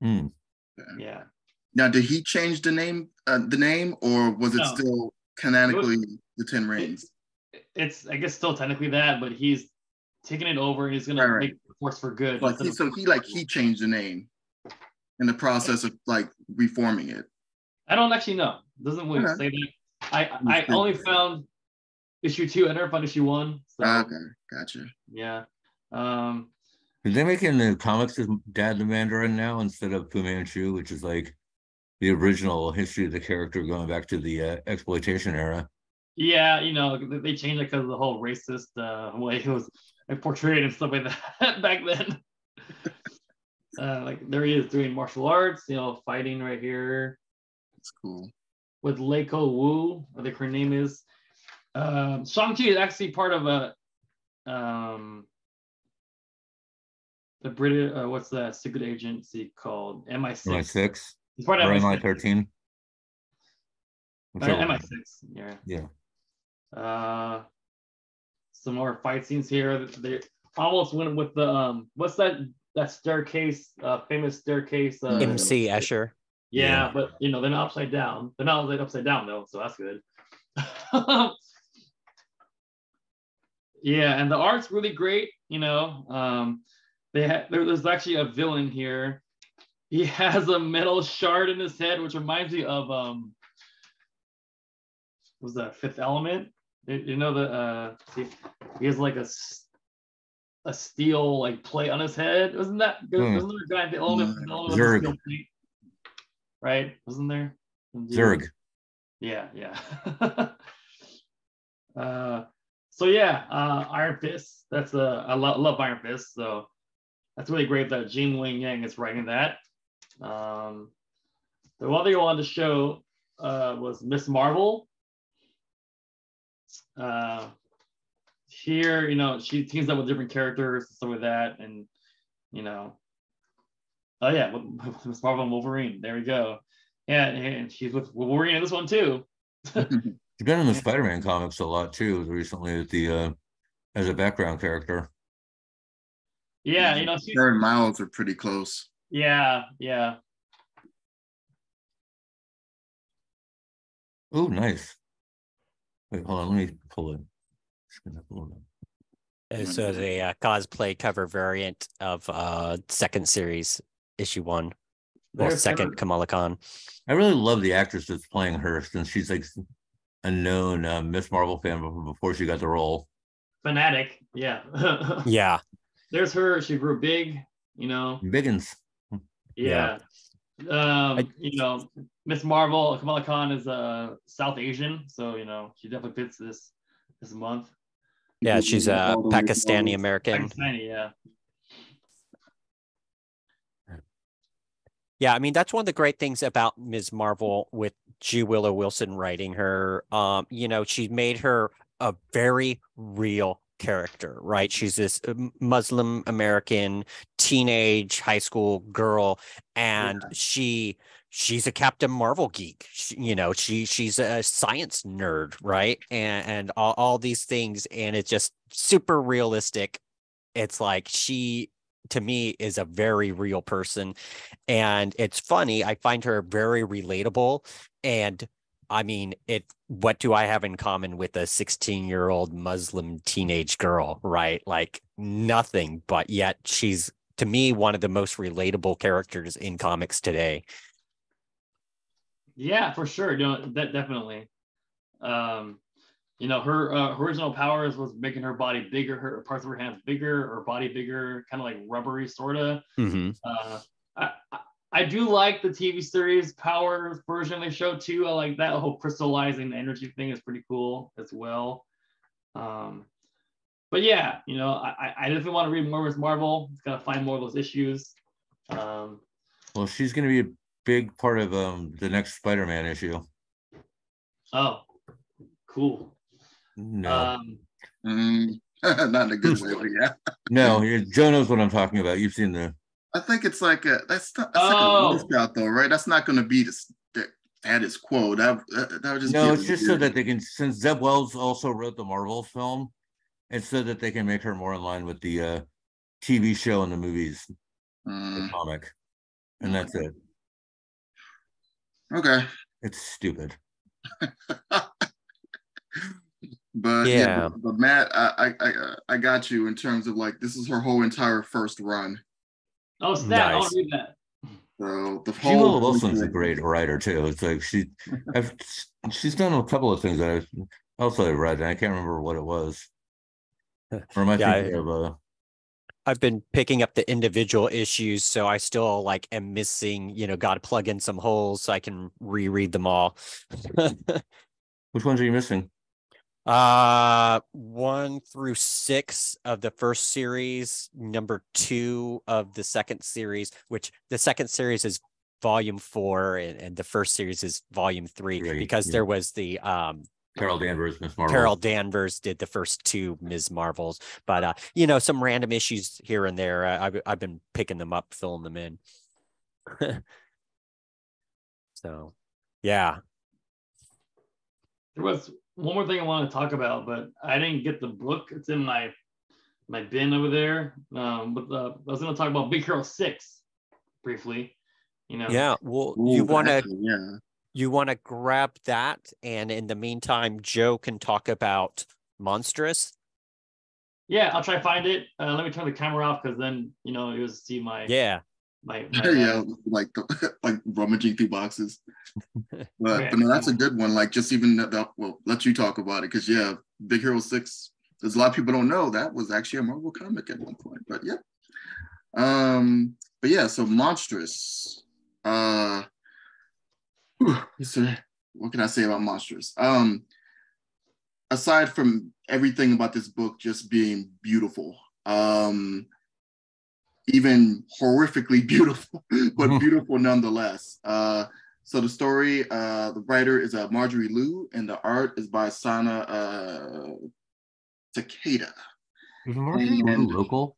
Yeah.
Now, did he change the name, or was it still canonically the 10 Rings?
It's, I guess, still technically that, but he's taking it over. He's gonna make the force for good.
Like he changed the name in the process of like reforming it.
I don't actually know. Doesn't really say that. I only found issue 2. I never found issue 1. So,
okay, gotcha.
Yeah.
Did they make in the comics his dad the Mandarin now instead of Fu Manchu, which is like the original history of the character going back to the exploitation era?
Yeah, they changed it because of the whole racist way it was portrayed and stuff like that back then. Like there he is doing martial arts, fighting right here.
That's cool.
With Leiko Wu, I think her name is. Shang-Chi is actually part of the British, what's that secret agency called? MI6.
MI6.
He's part of MI6.
MI13.
MI6, yeah.
Yeah.
Some more fight scenes here. They almost went with the what's that staircase, famous staircase?
MC Escher.
Yeah, but they're not upside down. They're not like upside down though, so that's good. Yeah, and the art's really great. There's actually a villain here. He has a metal shard in his head, which reminds me of was that Fifth Element? He has like a steel like plate on his head. Wasn't there a guy in the Element?
Zurg.
Right? Wasn't there?
Zurg.
Yeah. So yeah, Iron Fist. That's I love Iron Fist. So that's really great that Jin Wing Yang is writing that. The one thing I wanted to show was Miss Marvel. Here, she teams up with different characters and stuff like that, and oh yeah, Miss Marvel and Wolverine. There we go. Yeah, and she's with Wolverine in this one too.
She's been in the Spider-Man comics a lot too recently at the as a background character.
Yeah,
her and Miles are pretty close.
Yeah.
Oh, nice. Wait, hold on. Let me pull it.
So the cosplay cover variant of second series, issue 1. Well, second Kamala Khan.
I really love the actress that's playing her, since she's like a known Miss Marvel fan before she got the role.
Fanatic, yeah.
Yeah.
There's her. She grew big,
Biggins.
Yeah. Miss Marvel, Kamala Khan is South Asian, so she definitely fits this month.
Yeah, she's a Pakistani American.
Pakistani, yeah.
Yeah, I mean, that's one of the great things about Ms. Marvel with G. Willow Wilson writing her. She made her a very real character, right? She's this Muslim American teenage high school girl, and she's a Captain Marvel geek. She's a science nerd, right? And all these things, and it's just super realistic. It's like she, to me, is a very real person. And it's funny, I find her very relatable. And I mean, what do I have in common with a 16-year-old Muslim teenage girl, right? Like nothing, but yet she's, to me, one of the most relatable characters in comics today.
Yeah, for sure. That definitely. Her original powers was making her body bigger, her parts of her hands bigger, or body bigger, kind of like rubbery, sort of.
Mm-hmm.
I do like the TV series power version they showed too. I like that whole crystallizing energy thing is pretty cool as well. But yeah, I definitely want to read more with Marvel. It's gotta find more of those issues.
Well, she's going to be a big part of the next Spider-Man issue.
Oh, cool.
No.
Not in a good way, but yeah.
No, Joe knows what I'm talking about. You've seen the.
I think it's like that's like a shot though, right? That's not going to be the status quo. That would just
no. It's just so that they can, since Zeb Wells also wrote the Marvel film, it's so that they can make her more in line with the TV show and the movies, the comic, and that's it.
Okay.
It's stupid.
But but Matt, I got you in terms of like this is her whole entire first run.
Oh, snap! Nice. I'll read that.
So the
G. Willow Wilson's a great writer too. It's like she's done a couple of things that I also read, and I can't remember what it was. Or am I thinking of
I've been picking up the individual issues, so I still like am missing. Got to plug in some holes so I can reread them all.
Which ones are you missing?
1 through 6 of the first series, number 2 of the second series, which the second series is volume 4 and the first series is volume 3 because there was the
Carol Danvers, Ms. Marvel.
Carol Danvers did the first 2 Ms. Marvels, but some random issues here and there. I've been picking them up, filling them in. So, yeah.
There was one more thing I want to talk about, but I didn't get the book. It's in my bin over there. But I was going to talk about Big Hero 6 briefly.
Yeah. Well, you want to grab that, and in the meantime, Joe can talk about Monstrous.
Yeah, I'll try to find it. Let me turn the camera off because then you'll see my my
like rummaging through boxes. But no, that's a good one. Like just even let you talk about it because Big Hero 6. There's a lot of people don't know that was actually a Marvel comic at one point. But so Monstrous. What can I say about Monstrous? aside from everything about this book just being beautiful, even horrifically beautiful, but beautiful nonetheless. So the story, the writer is Marjorie Liu, and the art is by Sana Takeda.
Is Marjorie Liu local?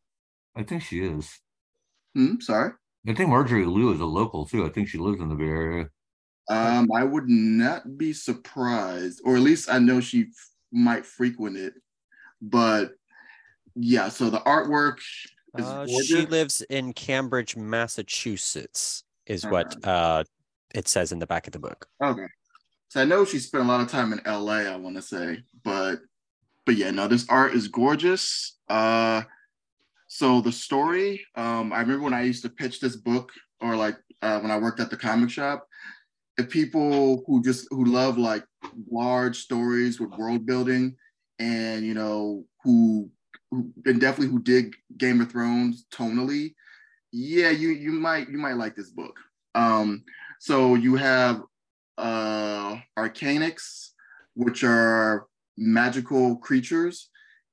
I think she is.
Sorry?
I think Marjorie Liu is a local too. I think she lives in the Bay Area.
I would not be surprised, or at least I know she might frequent it. But yeah, so the artwork is gorgeous.
She lives in Cambridge, Massachusetts, is what it says in the back of the book.
Okay. So I know she spent a lot of time in LA, I want to say, but yeah, no, this art is gorgeous. So the story, I remember when I used to pitch this book, or like when I worked at the comic shop, if people who love like large stories with world building, and who and definitely who dig Game of Thrones tonally, yeah, you might like this book. So you have arcanics, which are magical creatures,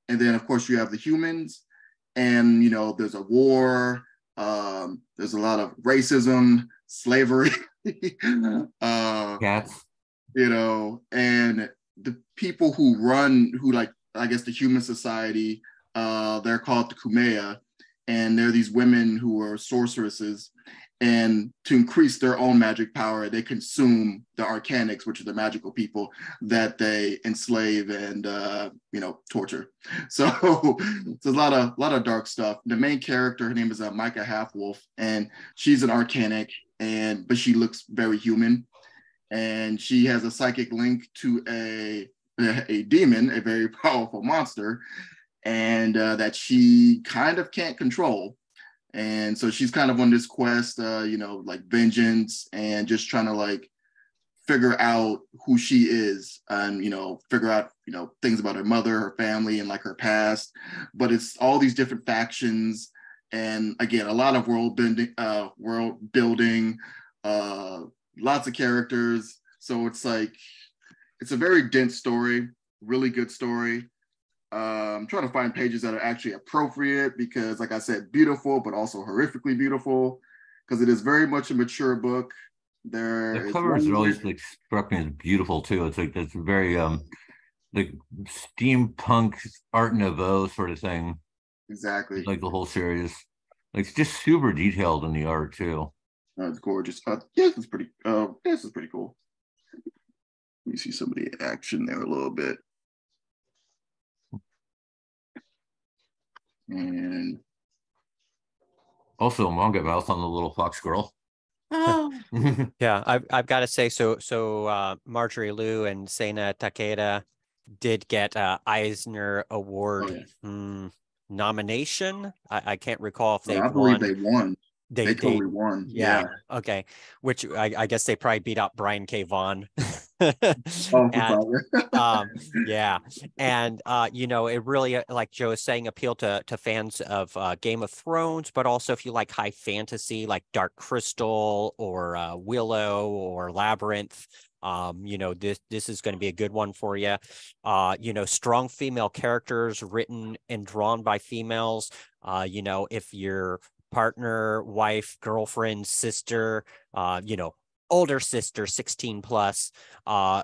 and then of course you have the humans, and there's a war, there's a lot of racism, slavery,
Cats.
And the people who like, I guess, the human society, they're called the Kumeya, and they're these women who are sorceresses, and to increase their own magic power, they consume the arcanics, which are the magical people that they enslave and torture. So it's a lot of dark stuff. The main character, her name is Micah Halfwolf, and she's an arcanic, but she looks very human, and she has a psychic link to a demon, a very powerful monster, and that she kind of can't control. And so she's kind of on this quest, like vengeance, and just trying to like figure out who she is, and figure out things about her mother, her family, and like her past. But it's all these different factions, and again, a lot of world building, lots of characters. So it's like, it's a very dense story, really good story. I'm trying to find pages that are actually appropriate, because like I said, beautiful, but also horrifically beautiful, because it is very much a mature book.
The covers are always like struck me as beautiful too. It's like this very like steampunk Art Nouveau sort of thing.
Exactly.
Like the whole series. Like it's just super detailed in the art too.
It's gorgeous. This is pretty cool. Let me see some of the action there a little bit. And
also manga mouth on the little fox girl.
Yeah, I've got to say, so Marjorie Liu and Seina Takeda did get Eisner Award nomination. I can't recall if they
I believe they won. They totally won.
Yeah. Okay. Which I guess they probably beat up Brian K. Vaughan. Yeah. And it really, like Joe is saying, appealed to fans of Game of Thrones, but also if you like high fantasy, like Dark Crystal or Willow or Labyrinth. This is going to be a good one for you. Strong female characters written and drawn by females. If your partner, wife, girlfriend, sister, older sister, 16 plus,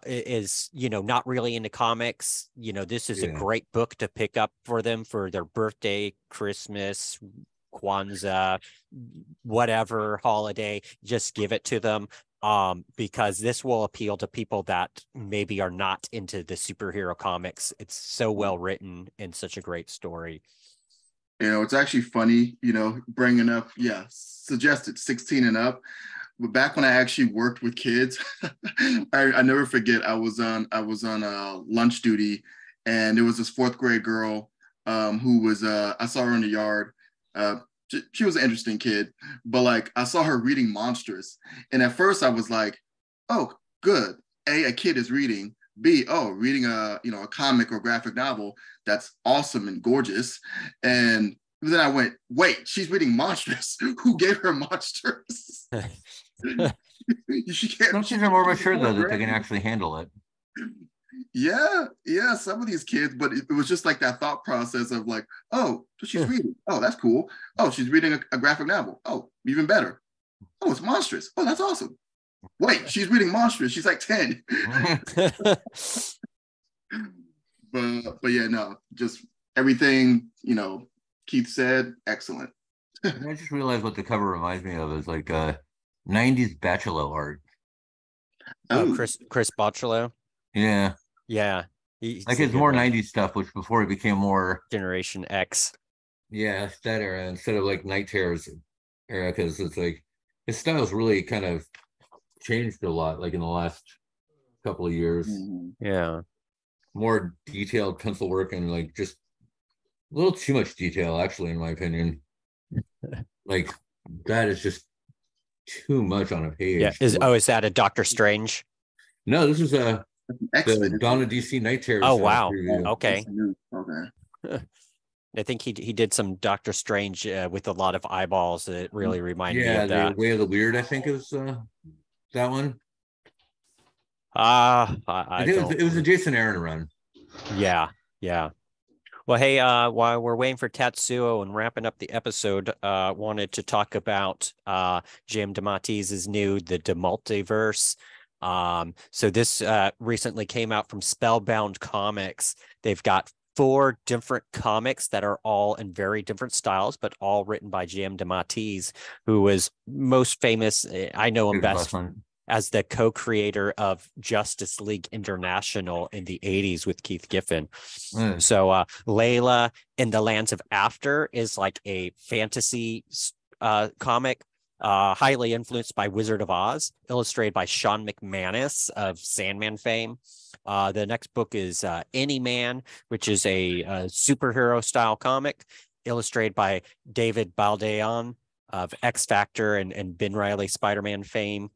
is, not really into comics, this is a great book to pick up for them for their birthday, Christmas, Kwanzaa, whatever holiday. Just give it to them, because this will appeal to people that maybe are not into the superhero comics. It's so well written and such a great story.
It's actually funny, bringing up, suggested 16 and up. But back when I actually worked with kids, I never forget, I was on lunch duty, and there was this fourth grade girl who was, I saw her in the yard. She was an interesting kid, but like I saw her reading Monstrous. And at first I was like, oh, good. A kid is reading. B, reading a comic or graphic novel. That's awesome and gorgeous. And then I went, wait, she's reading Monstrous. Who gave her Monstrous?
She can't. Some kids are more mature though, that they can actually handle it.
Yeah, some of these kids, but it was just like that thought process of like, oh, she's reading. Oh, that's cool. Oh, she's reading a graphic novel. Oh, even better. Oh, it's monstrous. Oh, that's awesome. Wait, she's reading monstrous. She's like 10. But yeah, no, just everything, Keith said, excellent.
I just realized what the cover reminds me of is like 90s bachelor art.
Oh, Chris Bocciolo.
Yeah.
Yeah.
Like it's more 90s stuff, which before it became more
Generation X.
Yeah, that era instead of like Night Terror's era, because it's like his style's really kind of changed a lot, like in the last couple of years.
Yeah.
More detailed pencil work and like just a little too much detail, actually, in my opinion. Like that is just too much on a page.
Yeah. Is that a Doctor Strange?
No, this is the Dawn of DC Night Terror.
Oh wow.
Preview.
Okay.
Okay.
I think he did some Doctor Strange with a lot of eyeballs that really reminded me of that.
Yeah, the Way of the Weird, I think is that one.
I
think it was a Jason Aaron run.
Yeah. Well, hey, while we're waiting for Tatsuo and wrapping up the episode, wanted to talk about J.M. DeMatteis's new The Demultiverse. So this recently came out from Spellbound Comics. They've got 4 different comics that are all in very different styles, but all written by J.M. DeMatteis, who was most famous. I know him best as the co-creator of Justice League International in the 80s with Keith Giffen. So Layla in the Lands of After is like a fantasy comic, highly influenced by Wizard of Oz, illustrated by Sean McManus of Sandman fame. The next book is Any Man, which is a superhero style comic, illustrated by David Baldeon of X Factor and Ben Reilly Spider-Man fame.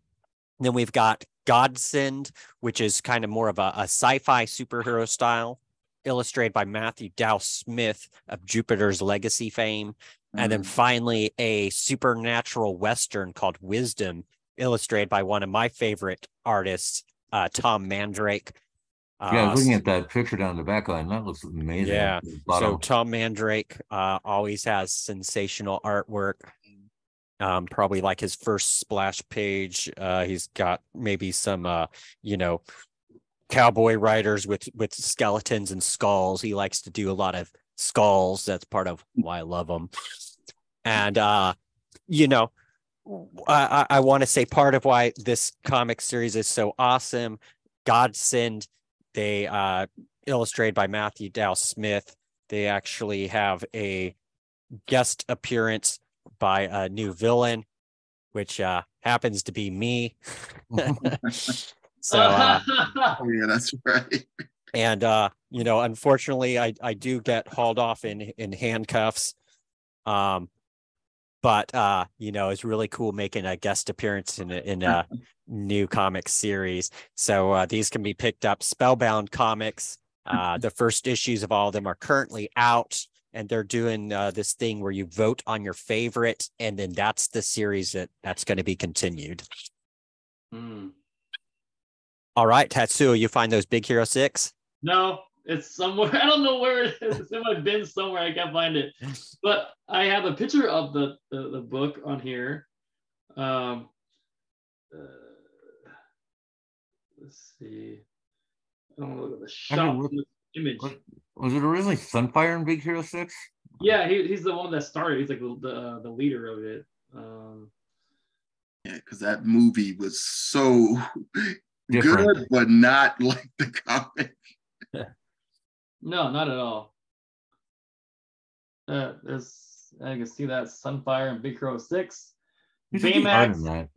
And then we've got Godsend, which is kind of more of a sci-fi superhero style, illustrated by Matthew Dow Smith of Jupiter's Legacy fame. And then finally, a supernatural Western called Wisdom, illustrated by one of my favorite artists, Tom Mandrake.
Yeah, I was looking at that picture down the back line. That looks amazing.
Yeah. So Tom Mandrake always has sensational artwork. Probably like his first splash page. He's got maybe some, cowboy riders with skeletons and skulls. He likes to do a lot of skulls. That's part of why I love him. And, I want to say part of why this comic series is so awesome. Godsend, they illustrated by Matthew Dow Smith. They actually have a guest appearance by a new villain, which happens to be me. So
yeah, that's right.
And unfortunately I do get hauled off in handcuffs. But it's really cool making a guest appearance in a new comic series. So these can be picked up. Spellbound Comics. The first issues of all of them are currently out, and they're doing this thing where you vote on your favorite, and then that's the series that's going to be continued. All right, Tatsuo, you find those Big Hero 6?
No, it's somewhere. I don't know where it is. It's in my bin somewhere. I can't find it. But I have a picture of the book on here. Let's see. I don't know the shot image.
Was it originally Sunfire in Big Hero 6?
Yeah, he's the one that started. He's like the leader of it.
Yeah, because that movie was so
different.
Good, but not like the comic.
No, not at all. I can see that Sunfire and Big Hero 6. Baymax.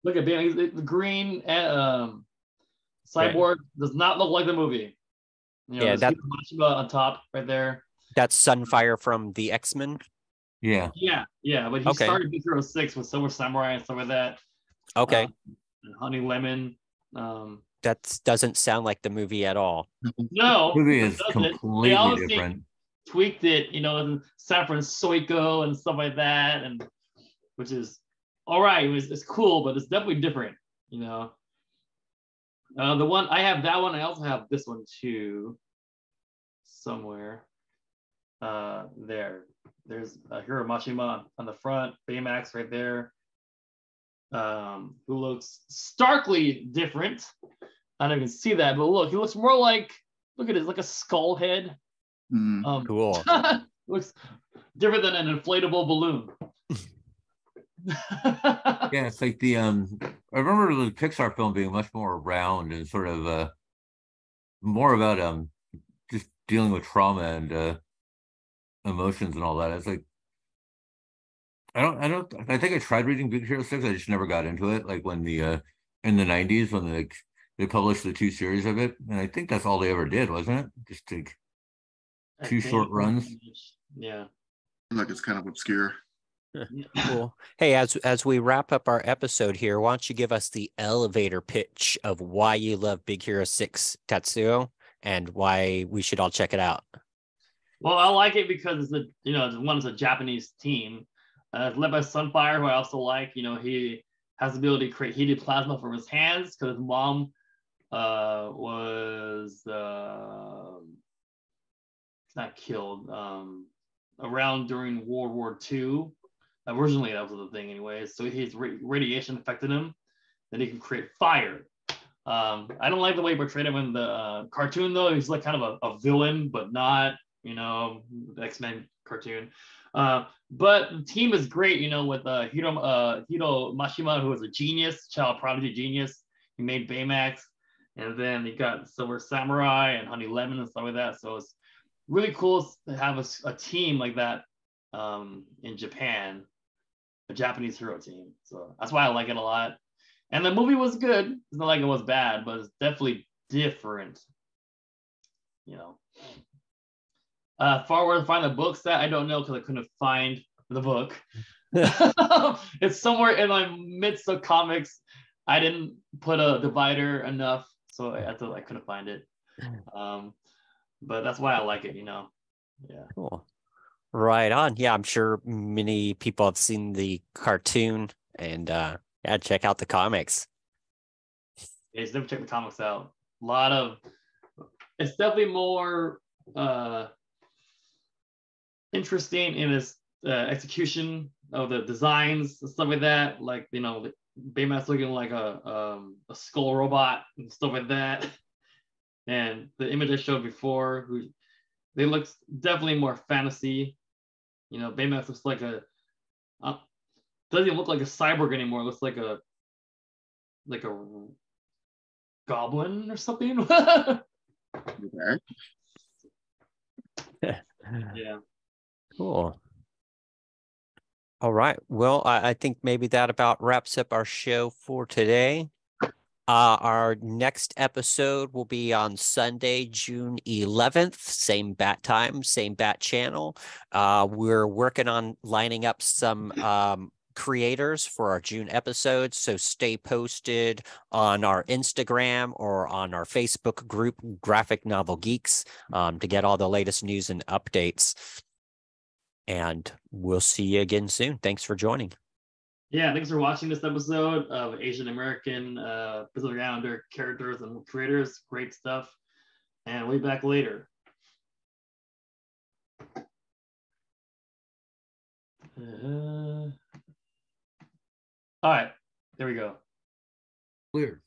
Look at Baymax. The green cyborg does not look like the movie. That's on top right there.
That's Sunfire from the X-Men.
Yeah.
But he started Big Hero 6 with Silver Samurai and stuff like that.
Okay.
Honey Lemon.
That doesn't sound like the movie at all.
No,
the movie is completely different.
Tweaked it, San Francisco and stuff like that, and which is all right. It's cool, but it's definitely different, The one I have, that one. I also have this one too, somewhere. There's Hiro Mashima on the front, Baymax right there, who looks starkly different. I don't even see that, but look, he looks more like, look at it, like a skull head.
Cool.
Looks different than an inflatable balloon.
Yeah, it's like the I remember the Pixar film being much more round and sort of more about just dealing with trauma and emotions and all that. It's like I think I tried reading Big Hero 6, I just never got into it. Like when the in the 90s when they published the 2 series of it, and I think that's all they ever did, wasn't it? Just take two short runs.
Yeah.
Like it's kind of obscure.
Cool. Hey, as we wrap up our episode here, why don't you give us the elevator pitch of why you love Big Hero 6 Tatsuo and why we should all check it out?
Well, I like it because one is a Japanese team, led by Sunfire, who I also like. He has the ability to create heated plasma from his hands because his mom was not killed around during World War II. Originally, that was the thing, anyways. So his radiation affected him. Then he can create fire. I don't like the way he portrayed him in the cartoon, though. He's like kind of a villain, but not, the X-Men cartoon. But the team is great, with Hiro Mashima, who is a genius, child prodigy genius. He made Baymax. And then you got Silver Samurai and Honey Lemon and stuff like that. So it's really cool to have a team like that in Japan, a Japanese hero team. So that's why I like it a lot. And the movie was good. It's not like it was bad, but it's definitely different. Far where to find the books that I don't know because I couldn't find the book. It's somewhere in my midst of comics. I didn't put a divider enough, so I couldn't find it. But that's why I like it. Yeah.
Cool. Right on. Yeah, I'm sure many people have seen the cartoon and yeah, check out the comics.
Yeah, just never check the comics out. It's definitely more interesting in its execution of the designs and stuff like that. Like, Baymax looking like a skull robot and stuff like that. And the image I showed before, they look definitely more fantasy. Baymax looks like doesn't even look like a cyborg anymore. It looks like a goblin or something.
Okay.
Yeah.
Cool. All right. Well, I think maybe that about wraps up our show for today. Our next episode will be on Sunday, June 11th, same bat time, same bat channel. We're working on lining up some creators for our June episodes, so stay posted on our Instagram or on our Facebook group, Graphic Novel Geeks, to get all the latest news and updates. And we'll see you again soon. Thanks for joining.
Yeah, thanks for watching this episode of Asian American Pacific Islander characters and creators. Great stuff. And we'll be back later. All right, there we go.
Clear.